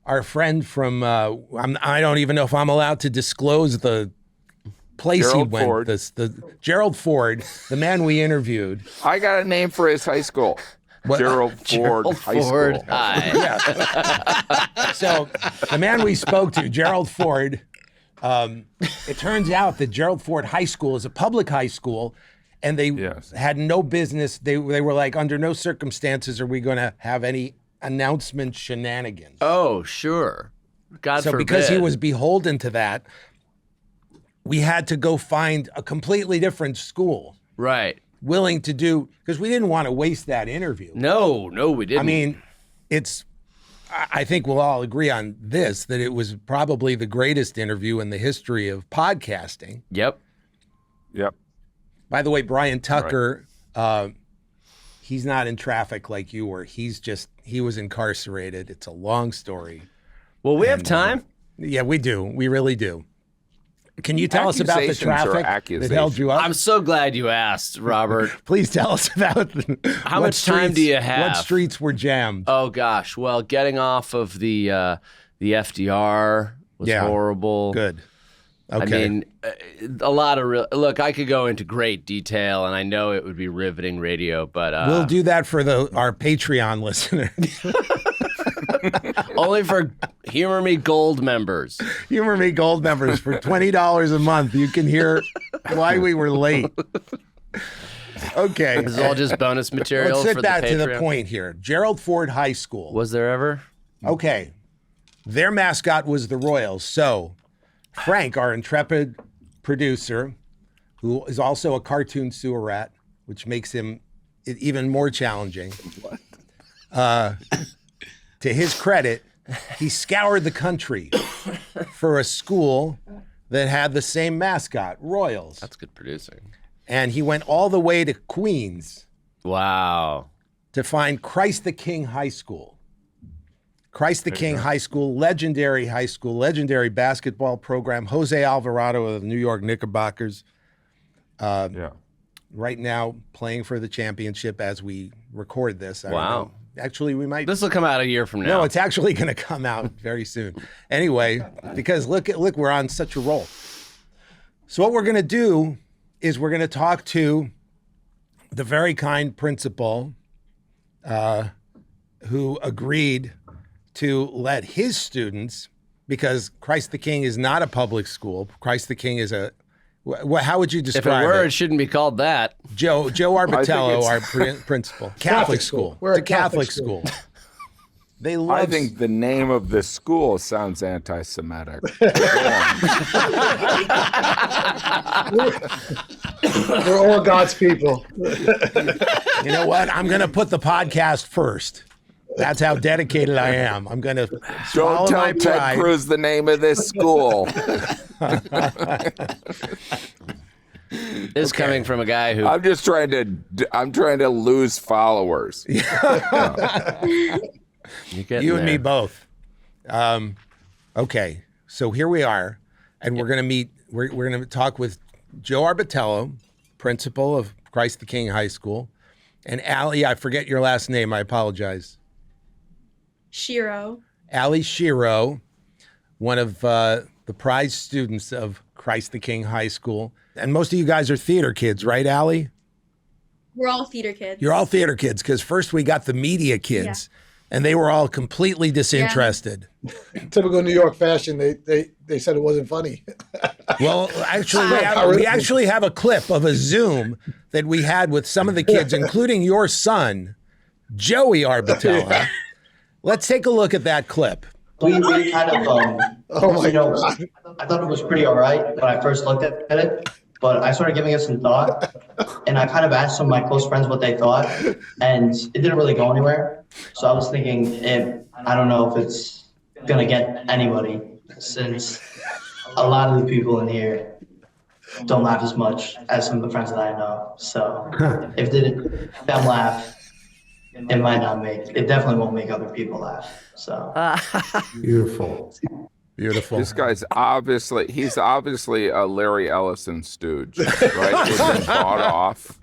our friend from, I don't even know if I'm allowed to disclose the place Gerald he went. Ford. The Gerald Ford, the man we interviewed. I got a name for his high school. What? Gerald Ford High School. Hi. Yeah. So the man we spoke to, Gerald Ford, it turns out that Gerald Ford High School is a public high school, and they had no business. They were like, under no circumstances are we going to have any announcement shenanigans. Oh, sure. God so forbid. because he was beholden to that, we had to go find a completely different school. Right. Willing to do, because we didn't want to waste that interview. No, we didn't. I mean, I think we'll all agree on this, that it was probably the greatest interview in the history of podcasting. Yep. By the way, Bryan Tucker, he's not in traffic like you were. He was incarcerated. It's a long story. Well, we have time. Yeah, we do. We really do. Can you tell us about the traffic that held you up? I'm so glad you asked, Robert. Please tell us about how much time do you have? What streets were jammed? Oh gosh, well, getting off of the FDR was horrible. Good. Okay. I mean, a lot of look. I could go into great detail, and I know it would be riveting radio, but we'll do that for our Patreon listeners. Only for Humor Me Gold members. Humor Me Gold members for $20 a month. You can hear why we were late. Okay. This is all just bonus material. Let's for get back the to the Patreon. point here. Gerald Ford High School. Was there ever? Okay. Their mascot was the Royals. So Frank, our intrepid producer, who is also a cartoon sewer rat, which makes him even more challenging. What? To his credit, he scoured the country for a school that had the same mascot, Royals. That's good producing. And he went all the way to Queens. Wow. To find Christ the King High School. Christ the King High School, legendary basketball program. Jose Alvarado of the New York Knickerbockers. Right now playing for the championship as we record this. I don't know. Actually, we might. This will come out a year from now. No, it's actually going to come out very soon. Anyway, because look, we're on such a roll. So what we're going to do is we're going to talk to the very kind principal who agreed to let his students because Christ the King is not a public school. Christ the King is a, how would you If describe it were, it? it shouldn't be called that. Joe Arbitello, our principal. Catholic school. We're It's a a Catholic Catholic school. They love. I think the name of this school sounds anti-Semitic. We're all God's people. You know what? I'm going to put the podcast first. That's how dedicated I am. I'm going to swallow Don't my tell Ted pride. Cruz the name of this school. This coming from a guy who I'm trying to lose followers. you and me both. Okay, so here we are, and we're going to meet. We're going to talk with Joe Arbitello, principal of Christ the King High School, and Allie. I forget your last name. I apologize. Shiro. Allie Shiro, one of the prize students of Christ the King High School, and most of you guys are theater kids, right, Allie? We're all theater kids. You're all theater kids because first we got the media kids. Yeah. And they were all completely disinterested. Yeah. Typical New York fashion. They said it wasn't funny. Well, actually, we actually have a clip of a Zoom that we had with some of the kids, including your son, Joey Arbitello. Yeah. Let's take a look at that clip. We kind of, God. I thought it was pretty all right when I first looked at it. But I started giving it some thought, and I kind of asked some of my close friends what they thought, and it didn't really go anywhere. So I was thinking, I don't know if it's going to get anybody, since a lot of the people in here don't laugh as much as some of the friends that I know. So if them laugh, it might not it definitely won't make other people laugh. So Beautiful. This guy's he's obviously a Larry Ellison stooge, right? He's been bought off.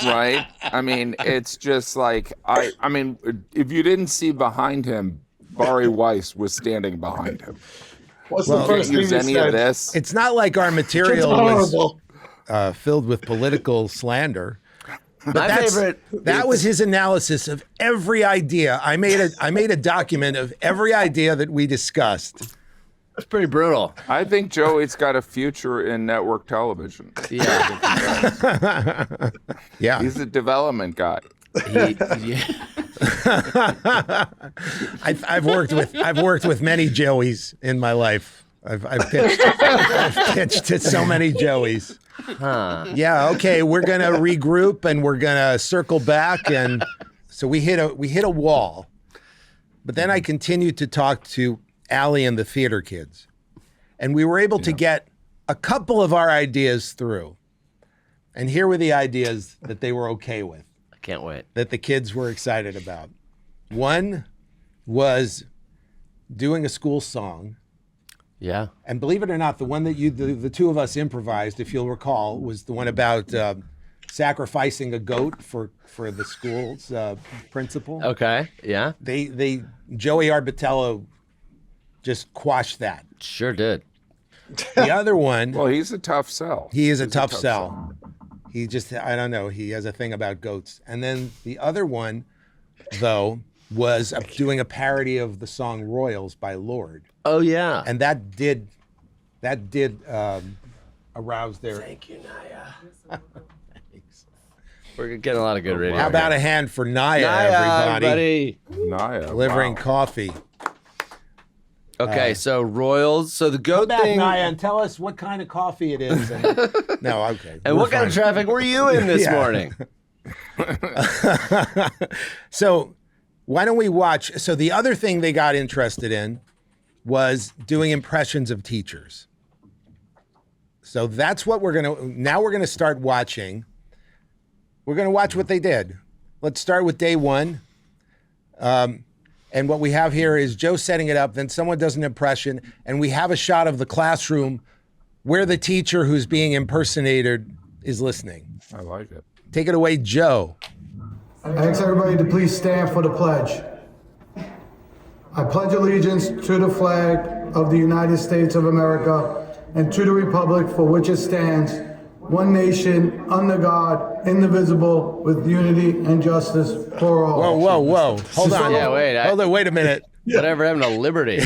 Right? I mean, it's just like, I mean, if you didn't see behind him, Barry Weiss was standing behind him. What's the first thing you said? Of this. It's not like our material was filled with political slander. But that was his analysis of every idea. I made a document of every idea that we discussed. It's pretty brutal. I think Joey's got a future in network television. Yeah. Yeah. He's a development guy. I've worked with many Joeys in my life. I've pitched to so many Joeys. Huh. Yeah, okay, we're gonna regroup and we're gonna circle back, and so we hit a wall. But then I continued to talk to Allie and the theater kids, and we were able to get a couple of our ideas through. And here were the ideas that they were okay with. I can't wait. That the kids were excited about. One was doing a school song. Yeah. And believe it or not, the one that the two of us improvised, if you'll recall, was the one about sacrificing a goat for the school's principal. Okay. Yeah. Joey Arbitello just quashed that. Sure did. The other one. Well, he's a tough sell. He is a tough sell. He just, I don't know, he has a thing about goats. And then the other one, though, was doing a parody of the song Royals by Lorde. Oh, yeah. And that did arouse their... Thank you, Naya. We're getting a lot of good radio. How about a hand for Naya, everybody? Naya. Delivering coffee. Okay, so Royals. So the goat come back, thing. Naya, and tell us what kind of coffee it is. No, okay. And what kind of traffic were you in this morning? So why don't we watch? So the other thing they got interested in was doing impressions of teachers. So that's what we're going to start watching. We're going to watch what they did. Let's start with day one. And what we have here is Joe setting it up, then someone does an impression, and we have a shot of the classroom where the teacher who's being impersonated is listening. I like it. Take it away, Joe. I ask everybody to please stand for the pledge. I pledge allegiance to the flag of the United States of America and to the republic for which it stands, one nation, under God, indivisible, with unity and justice for all. Whoa. Hold on. Yeah, wait. Hold on, wait a minute. Whatever happened to liberty? Joe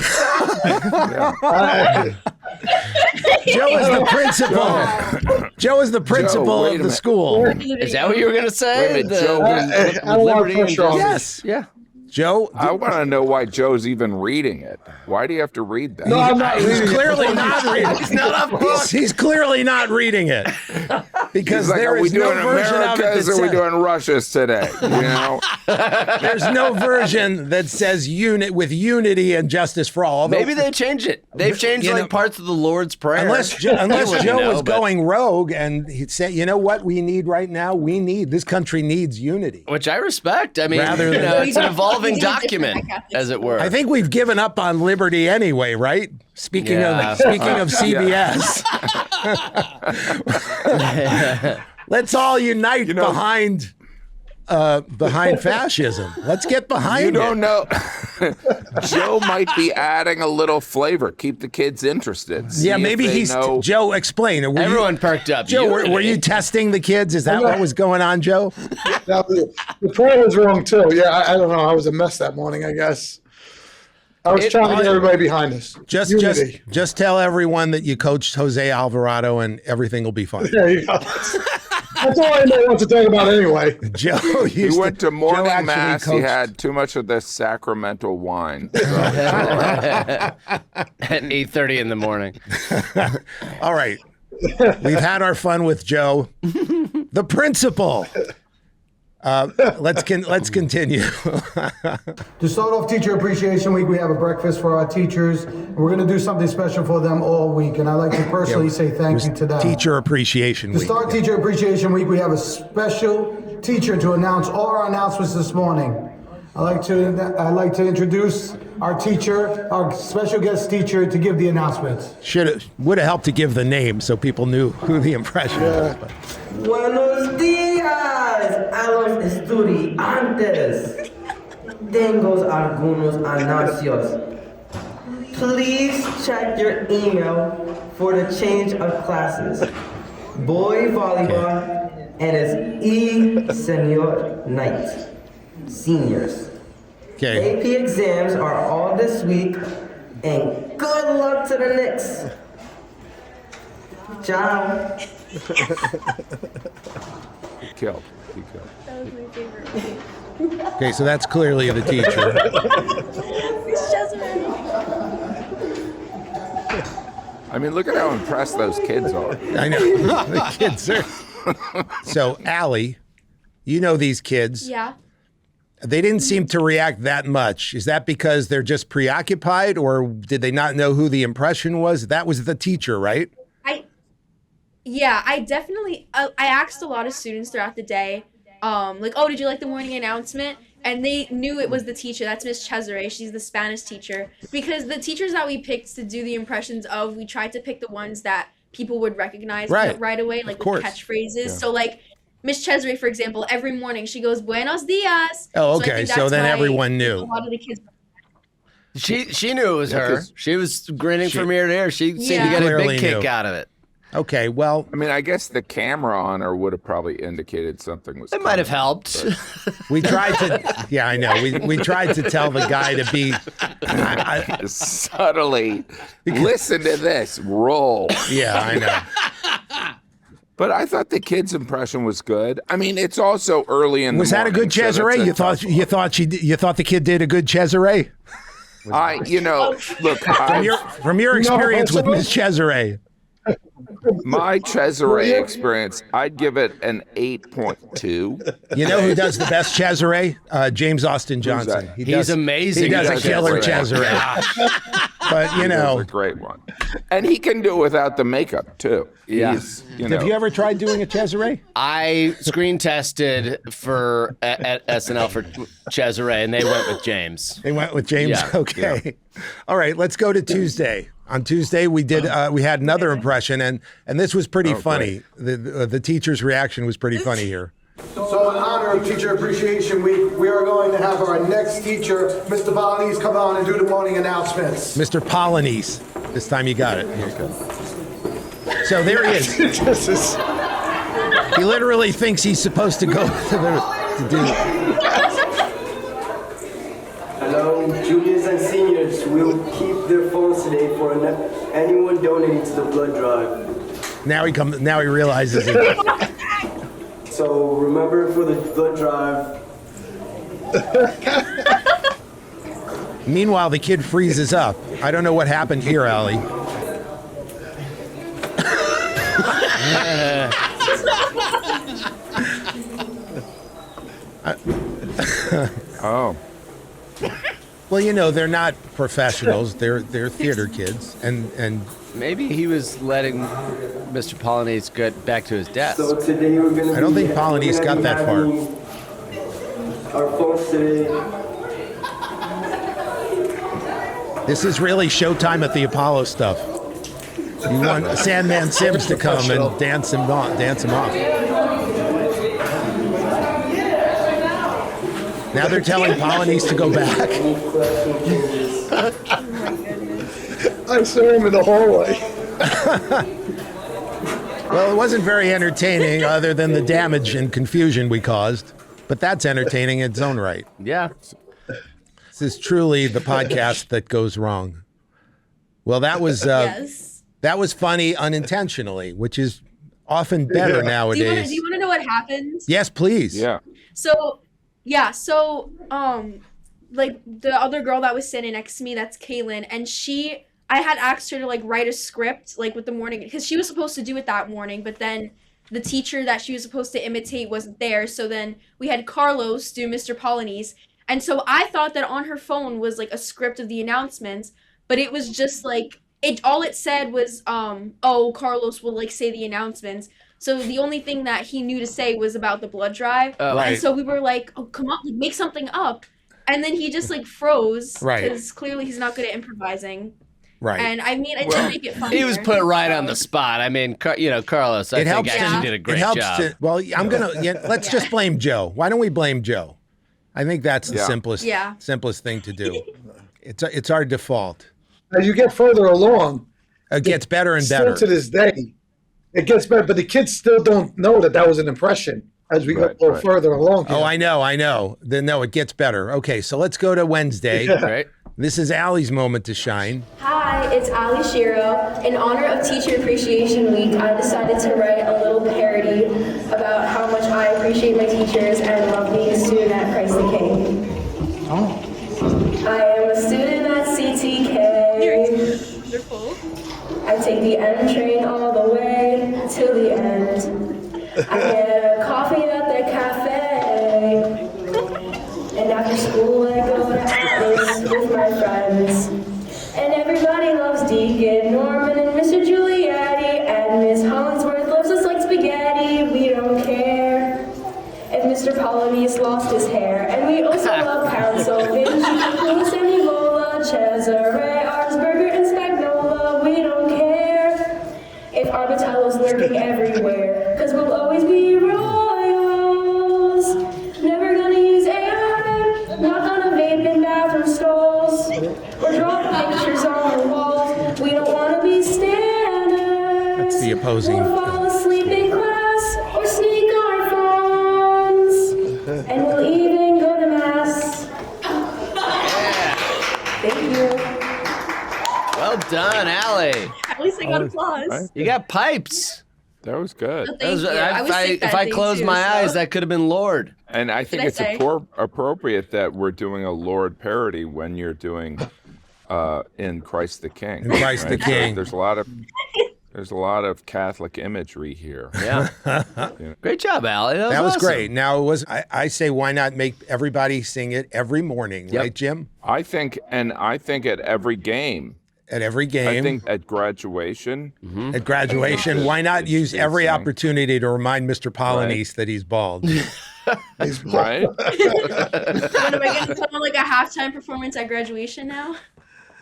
is the principal. Joe is the principal of the school. Is that what you were going to say? Wait a minute, Joe. I don't want pressure on me. Yes. Yeah. Joe, I want to know why Joe's even reading it. Why do you have to read that? No, I'm not he's reading clearly it. not reading it. He's not off book. He's clearly not reading it because He's like, there are we is no doing version of it that America's or are we says, doing Russia's today? You know? there's no version that says with unity and justice for all. Although, Maybe they changed it. They've changed like parts of the Lord's Prayer. Unless Joe was going rogue and he'd say, you know what we need right now? This country needs unity. Which I respect. I mean, Rather than- it's an evolving document, as it were. I think we've given up on liberty anyway, right? Speaking of CBS. Let's all unite behind fascism. Let's get behind it. You don't know. Joe might be adding a little flavor. Keep the kids interested. Yeah, maybe he's know. Joe, explain. Everyone perked up. Joe, were you testing the kids? Is that what was going on, Joe? Now, the prayer was wrong too. Yeah, I don't know. I was a mess that morning, I guess. I was trying to get everybody behind us. Just tell everyone that you coached Jose Alvarado and everything will be fine. There you go. That's all I know what to talk about anyway. Joe, he went to morning mass. He had too much of this sacramental wine. At 8:30 in the morning. All right. We've had our fun with Joe. The principal. Let's continue. To start off Teacher Appreciation Week, we have a breakfast for our teachers. We're going to do something special for them all week, and I'd like to personally say thank you to them. Teacher Appreciation Week. To start Teacher Appreciation Week, we have a special teacher to announce all our announcements this morning. I'd like to introduce our teacher, our special guest teacher, to give the announcements. Would have helped to give the name so people knew who the impression was. But. Buenos días a los estudiantes. Tengo algunos anuncios. Please check your email for the change of classes. Boy volleyball and its senior night. Seniors. Okay. AP exams are all this week, and good luck to the Knicks. Ciao. He killed. That was my favorite. Okay, so that's clearly the teacher. I mean, look at how impressed those kids are. I know. The kids are. So, Allie, you know these kids. Yeah. They didn't seem to react that much. Is that because they're just preoccupied, or did they not know who the impression was? That was the teacher, right? I definitely, I asked a lot of students throughout the day, like, oh, did you like the morning announcement? And they knew it was the teacher. That's Miss Cesare. She's the Spanish teacher. Because the teachers that we picked to do the impressions of, we tried to pick the ones that people would recognize right away, like with catchphrases. Yeah. So like Miss Cesare, for example, every morning she goes, Buenos dias. Oh, okay. So then everyone knew. A lot of the kids. She knew it was her. She was grinning from ear to ear. She seemed to get a big kick out of it. Okay, well, I mean, I guess the camera on her would have probably indicated something was. It might have helped. We tried to. Yeah, I know. We tried to tell the guy to be subtly. Listen to this. Roll. Yeah, I know. But I thought the kid's impression was good. I mean, it's also early in the morning. Was that a good Cesare? You thought the kid did a good Cesare? Look, from your experience with Miss Cesare. My Cesare experience, I'd give it an 8.2. You know who does the best Cesare? James Austin Johnson. He's amazing. He does a killer Cesare. But he does a great one, and he can do it without the makeup too. Yes. Have you ever tried doing a Cesare? I screen tested at SNL for Cesare, and they went with James. They went with James. Yeah. Okay. Yeah. All right. Let's go to Tuesday. On Tuesday, we had another impression, and this was pretty funny. The teacher's reaction was pretty funny here. So in honor of Teacher Appreciation Week, we are going to have our next teacher, Mr. Polonese, come on and do the morning announcements. Mr. Polonese. This time you got it. Okay. So there he is. He literally thinks he's supposed to go to do. No, juniors and seniors will keep their phones today for anyone donating to the blood drive. Now he realizes it. So remember for the blood drive. Meanwhile, the kid freezes up. I don't know what happened here, Allie. Oh. Well, you know, they're not professionals. They're theater kids, and maybe he was letting Mr. Polonese get back to his desk. So today we're gonna I don't think Polonese got that far. Our phones today. This is really showtime at the Apollo stuff. You want Sandman Sims to come and dance him off. Now they're telling Polonese to go back. I saw him in the hallway. Well, it wasn't very entertaining other than the damage and confusion we caused. But that's entertaining in its own right. Yeah. This is truly the podcast that goes wrong. Well, that was that was funny unintentionally, which is often better nowadays. Do you want to know what happened? Yes, please. Yeah. So like the other girl that was sitting next to me, that's Kaylin, and I had asked her to like write a script like with the morning, because she was supposed to do it that morning, but then the teacher that she was supposed to imitate wasn't there, so then we had Carlos do Mr. Polonese, and so I thought that on her phone was like a script of the announcements, but it was just like all it said was oh, Carlos will like say the announcements. So the only thing that he knew to say was about the blood drive. Right. And so we were like, oh, come on, make something up. And then he just like froze. Right. Because clearly he's not good at improvising. Right. And I mean, it did make it funnier. He was put right on the spot. I mean, Carlos, I think actually did a great job. Let's just blame Joe. Why don't we blame Joe? I think that's the simplest thing to do. It's our default. As you get further along, it gets better and better. Still to this day, it gets better, but the kids still don't know that was an impression as we go further along. Oh, I know. No, it gets better. Okay, so let's go to Wednesday. Yeah. Right. This is Allie's moment to shine. Hi, it's Ali Shiro. In honor of Teacher Appreciation Week, I decided to write a little parody about how much I appreciate my teachers and love being a student at Christ the King. Oh. I am a student at CTK. Wonderful. I take the M train all the way till the end. I get a coffee at the cafe. And after school I go to Atlas with my friends. And everybody loves Deacon Norman and Mr. Giuliani. And Miss Hollingsworth loves us like spaghetti. We don't care if Mr. Polonese lost his hair. And we also love Council Vinci, Louis and Ebola, Cesare, Arsberger, and Spagnola. We don't care if Arbitello's lurking everywhere. Cause we'll always be royals. Never gonna use AI. Not gonna vape in bathroom stalls. Or draw pictures on the walls. We don't wanna be standards. That's the opposing. Or fall asleep in class. Or sneak our phones. And we'll even go to mass. Thank you. Well done, Allie. At least I got applause. You got pipes. That was good. Oh, thank you. I was sick that if I day closed too, my so. eyes, that could have been Lord. And I think it's appropriate that we're doing a Lord parody when you're doing in Christ the King. In Christ the King. There's a lot of Catholic imagery here. Yeah. Great job, Allie. That was awesome. Great. Now I say, why not make everybody sing it every morning, right, Jim? I think at every game. At every game. I think at graduation. At graduation, why not use every opportunity to remind Mr. Polonese that he's bald? He's right. What am I going to put on like a halftime performance at graduation now?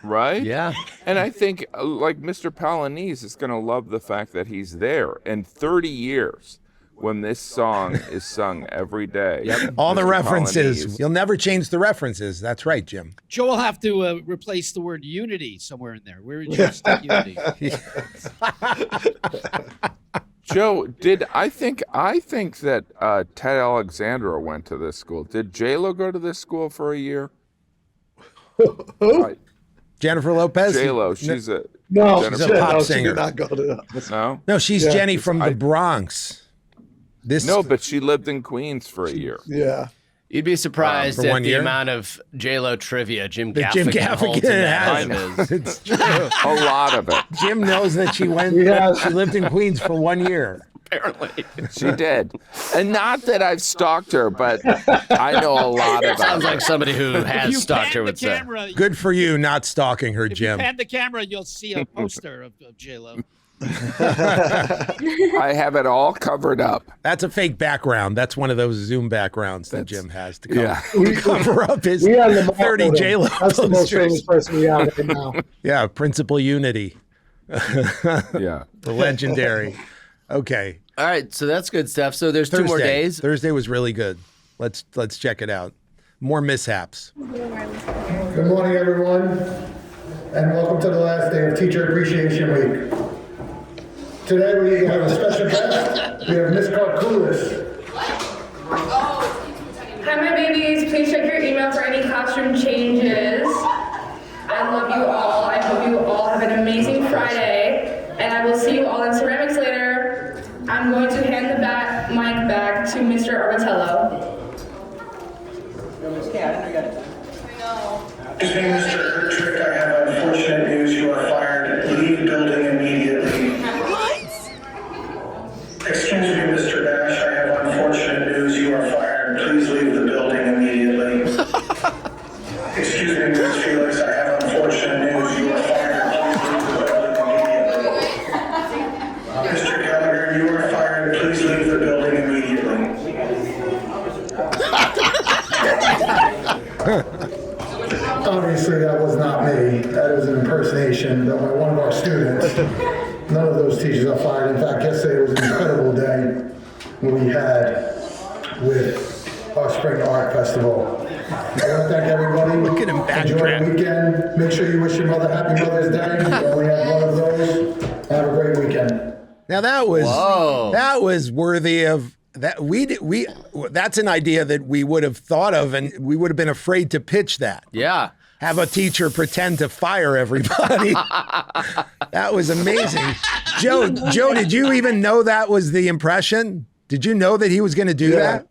Right? Yeah. And I think like Mr. Polonese is going to love the fact that he's there. In 30 years, when this song is sung every day. All the Mr. references. Polonese. You'll never change the references. That's right, Jim. Joe will have to replace the word unity somewhere in there. Where did you stick unity? Joe, I think that Ted Alexandra went to this school. Did J-Lo go to this school for a year? Who? Jennifer Lopez? J-Lo. She's a she's a pop singer. She did not go to that. No? No, she's Jenny from the Bronx. No, but she lived in Queens for a year. Yeah. You'd be surprised For at 1 the year? amount of J-Lo trivia Jim That Gaffigan, Jim holds in Gaffigan that has. of his- It's true. A lot of it. Jim knows that she went. She lived in Queens for 1 year. Apparently. She did. And not that I've stalked her, but I know a lot about Sounds her. like somebody who If has you stalked her pan the would say. camera, Good for you not stalking her, If you Jim. pan the camera, you'll see a poster of J-Lo. I have it all covered up. That's a fake background. That's one of those Zoom backgrounds that Jim has to cover, Yeah. to cover up his We had Lamar 30 photo. J-Lo That's the most famous posters. person we have right now. Yeah, Principal Unity. Yeah. The legendary. Okay. All right, so that's good stuff. So there's Thursday. 2 more days. Thursday was really good. Let's check it out. More mishaps. Good morning, everyone, and welcome to the last day of Teacher Appreciation Week. Today we have a special guest. We have Miss Karkulis. Hi, my babies. Please check your email for any costume changes. I love you all. I hope you all have an amazing Friday, and I will see you all in ceramics later. I'm going to hand the mic back to Mr. Arbitello. Hey, Mr. Kirktrick, I have unfortunate news. You are fired. Leave the building immediately. Excuse me, Mr. Dash, I have unfortunate news. You are fired. Please leave the building immediately. Excuse me, Ms. Felix, I have unfortunate news. You are fired. Please leave the building immediately. Mr. Gallagher, you are fired. Please leave the building immediately. Obviously, that was not me. That was an impersonation done by one of our students. None of those teachers are fired. In fact, yesterday was an incredible day we had with our Spring Art Festival. I want to thank everybody. Look at him Enjoy backtrack. the weekend. Make sure you wish your mother Happy Mother's Day. You only have one of those. Have a great weekend. Now that was worthy of that. We that's an idea that we would have thought of, and we would have been afraid to pitch that. Yeah. Have a teacher pretend to fire everybody. That was amazing. Joe, did you even know that was the impression? Did you know that he was going to do that?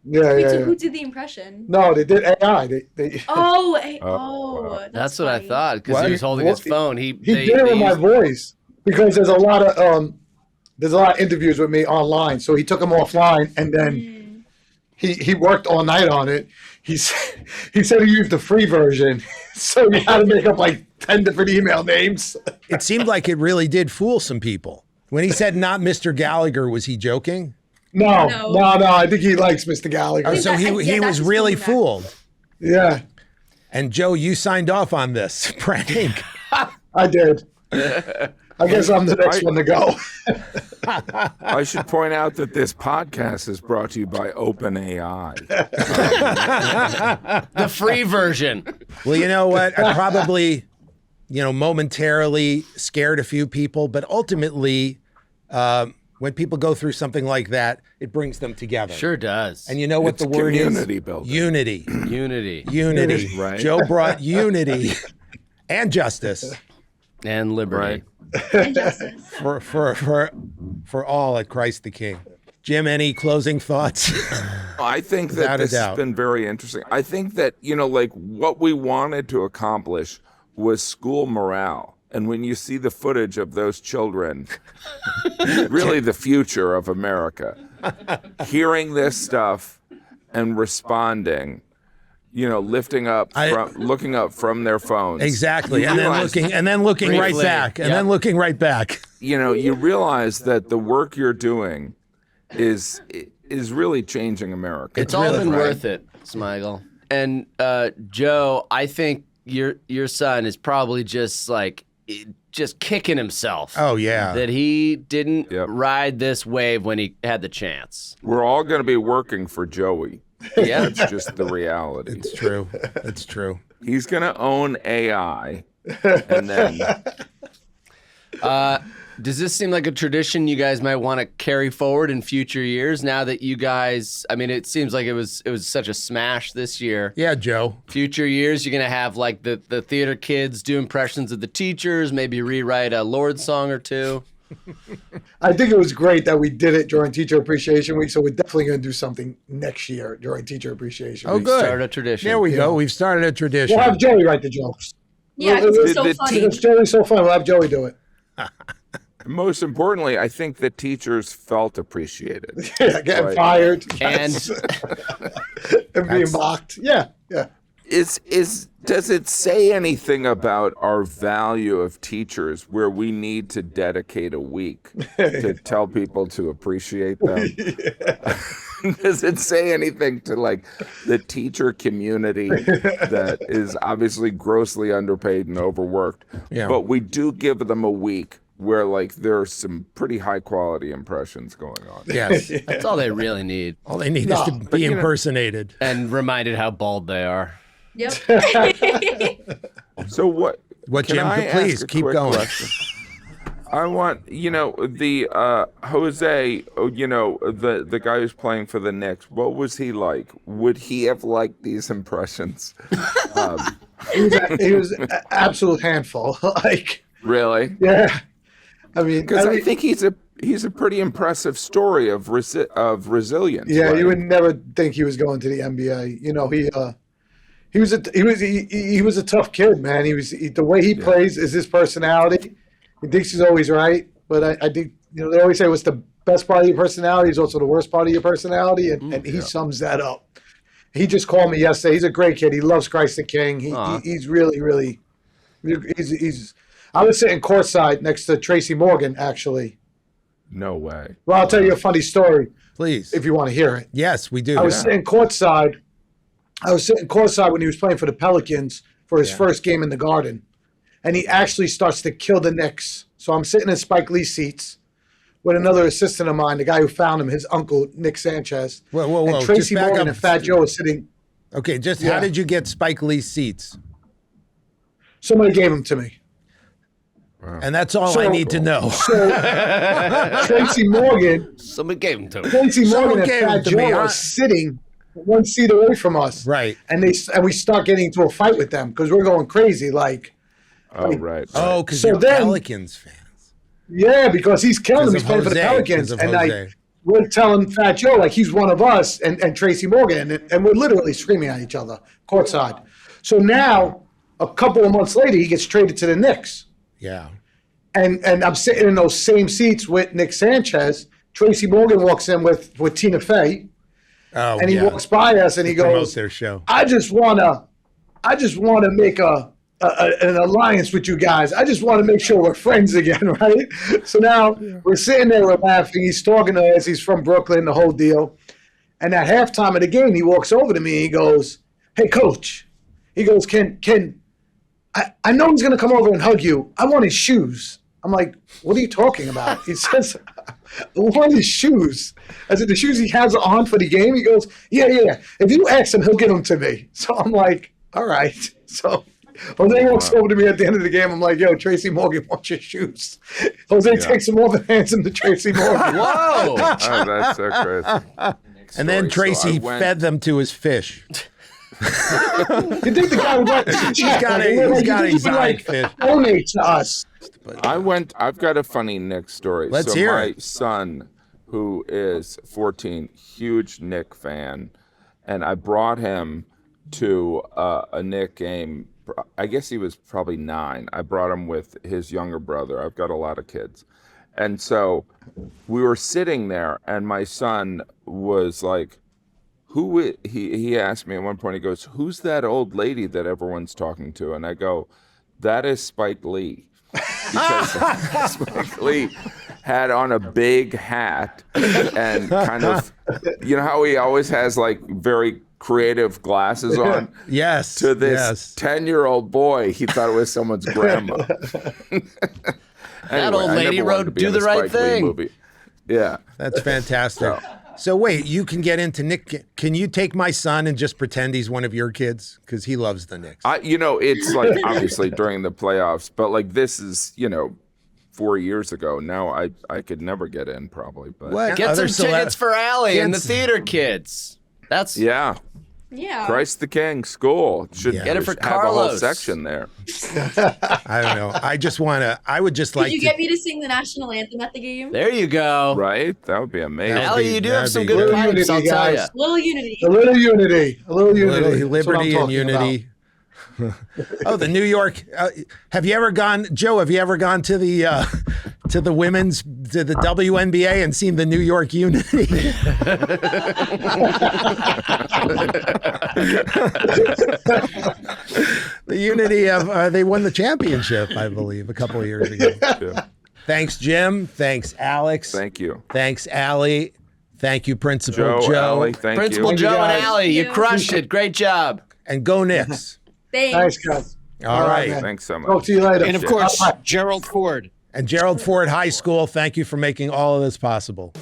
Who did the impression? No, they did AI. They That's what I thought, because he was holding his phone. He did it with my voice because there's a lot of interviews with me online. So he took them offline, and then he worked all night on it. He said he used the free version, so he had to make up like 10 different email names. It seemed like it really did fool some people. When he said not Mr. Gallagher, was he joking? No. I think he likes Mr. Gallagher. Oh, so he was really fooled. Yeah. And Joe, you signed off on this prank. I did. I guess I'm the next one to go. I should point out that this podcast is brought to you by OpenAI. The free version. Well, you know what? I probably, momentarily scared a few people, but ultimately, when people go through something like that, it brings them together. Sure does. And you know what It's the word community is? building. Unity. Unity. Right. Joe brought unity and justice. And liberty. And justice. For all at Christ the King. Jim, any closing thoughts? I think that Without a this has doubt. been very interesting. I think that, what we wanted to accomplish was school morale. And when you see the footage of those children, really the future of America, hearing this stuff and responding, lifting up, looking up from their phones. Exactly. You And realize- then looking right Briefly. back. And Yep. then looking right back. you realize that the work you're doing is really changing America. It's all really been right. worth it, Smigel. And Joe, I think your son is probably just kicking himself. Oh, yeah. That he didn't ride this wave when he had the chance. We're all going to be working for Joey. Yeah. That's just the reality. It's true. It's true. He's going to own AI, and then Does this seem like a tradition you guys might want to carry forward in future years? Now that you guys, I mean, it seems like it was such a smash this year. Yeah, Joe. Future years, you're gonna have like the theater kids do impressions of the teachers, maybe rewrite a Lord song or two. I think it was great that we did it during Teacher Appreciation Week, so we're definitely going to do something next year during Teacher Appreciation Week. Oh, good. Start a tradition. There we go. We've started a tradition. We'll have Joey write the jokes. Yeah, it's so funny. It's Joey's so fun. We'll have Joey do it. Most importantly, I think the teachers felt appreciated. Yeah, getting fired And and being mocked. Yeah. Does it say anything about our value of teachers where we need to dedicate a week to tell people to appreciate them? Does it say anything to like the teacher community that is obviously grossly underpaid and overworked? Yeah. But we do give them a week where like there are some pretty high quality impressions going on. Yes. that's all they really need. All they need is to be impersonated. And reminded how bald they are. Yep. So what? Jim? Please keep going. I want, the Jose, the guy who's playing for the Knicks. What was he like? Would he have liked these impressions? He was an absolute handful. Like, really? Yeah. I mean, because I think he's a pretty impressive story of resilience. Yeah, right? you would never think he was going to the NBA. He was a tough kid, man. The way he plays is his personality. He thinks he's always right, but I think they always say what's the best part of your personality is also the worst part of your personality, and he sums that up. He just called me yesterday. He's a great kid. He loves Christ the King. He's really, really. He's. I was sitting courtside next to Tracy Morgan, actually. No way. Well, I'll tell you a funny story, please, if you want to hear it. Yes, we do. I was sitting courtside. When he was playing for the Pelicans for his first game in the Garden, and he actually starts to kill the Knicks. So I'm sitting in Spike Lee seats with another assistant of mine, the guy who found him, his uncle, Nick Sanchez. Whoa. And Tracy Morgan and Fat Joe are sitting. Okay, how did you get Spike Lee seats? Somebody gave them to me. Wow. And that's all I need to know. So Tracy Morgan. Somebody gave them to me. Tracy Morgan and Fat Joe are sitting one seat away from us. Right. And we start getting into a fight with them because we're going crazy. Like, right. Oh, because you're Pelicans fans. Yeah, because he's killing them. He's playing for the Pelicans. And we're telling Fat Joe, like, he's one of us and Tracy Morgan. And we're literally screaming at each other courtside. So now, a couple of months later, he gets traded to the Knicks. Yeah. And I'm sitting in those same seats with Nick Sanchez. Tracy Morgan walks in with Tina Fey. Oh, and he walks by us and he goes, their show. I just wanna make an alliance with you guys. I just want to make sure we're friends again, right? So now we're sitting there, we're laughing. He's talking to us. He's from Brooklyn, the whole deal. And at halftime of the game, he walks over to me. He goes, "Hey, coach." He goes, I know he's going to come over and hug you. I want his shoes. I'm like, what are you talking about? He says, I want his shoes. I said, the shoes he has on for the game? He goes, yeah. If you ask him, he'll give them to me. So I'm like, all right. So Jose walks over to me at the end of the game. I'm like, yo, Tracy Morgan wants your shoes. Jose takes them off and hands them to Tracy Morgan. Whoa. Oh, that's so crazy. And then Tracy fed them to his fish. You think the guy would like he's got exotic fish. Donate to us. I've got a funny Nick story. Let's hear my it. son, who is 14, huge Nick fan, and I brought him to a Nick game. I guess he was probably 9. I brought him with his younger brother. I've got a lot of kids. And so we were sitting there, and my son was like, he asked me at one point, he goes, who's that old lady that everyone's talking to? And I go, that is Spike Lee. Because Spike Lee had on a big hat and kind of, you know how he always has like very creative glasses on? Yes. To this 10-year-old boy, he thought it was someone's grandma. That old lady wrote Do the Right Thing. Yeah. That's fantastic. So wait, you can get into Nick. Can you take my son and just pretend he's one of your kids? Because he loves the Knicks. It's like obviously during the playoffs, but like this is, 4 years ago. Now I could never get in probably. But What? Get some tickets for Allie and the Kids. theater kids. That's yeah. Yeah. Christ the King School should Yeah. Get it for have a whole Carlos. section there. I don't know. I would just like Could you to. get me to sing the national anthem at the game? There you go. Right? That would be amazing. That would Allie, be- you do have that'd some be good good. pipes, Unity, I'll tell you. guys. Little unity. A little unity. A little unity. Little That's what I'm liberty and talking unity. Oh, the New York. Have you ever gone, Joe? Have you ever gone to the WNBA and seen the New York Unity? The Unity of they won the championship, I believe, a couple of years ago. Yeah. Thanks, Jim. Thanks, Alex. Thank you. Thanks, Allie. Thank you, Principal Joe, Joe. Allie, thank Principal you. Joe and guys. Allie, you Thank you. crushed it. Great job. And go Knicks. Thanks. Thanks, guys. All right. man. Thanks so much. Talk to you later. And of course, Gerald Ford. And Gerald Ford High School, thank you for making all of this possible.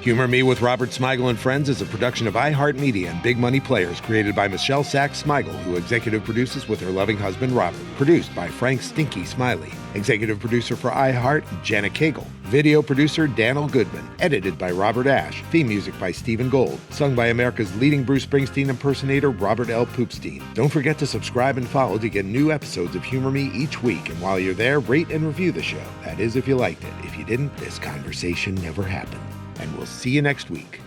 Humor Me with Robert Smigel and Friends is a production of iHeartMedia and Big Money Players, created by Michelle Sachs Smigel, who executive produces with her loving husband Robert. Produced by Frank Stinky Smiley. Executive producer for iHeart, Jenna Cagle. Video producer, Daniel Goodman. Edited by Robert Ash. Theme music by Stephen Gold. Sung by America's leading Bruce Springsteen impersonator, Robert L. Poopstein. Don't forget to subscribe and follow to get new episodes of Humor Me each week. And while you're there, rate and review the show. That is, if you liked it. If you didn't, this conversation never happened. And we'll see you next week.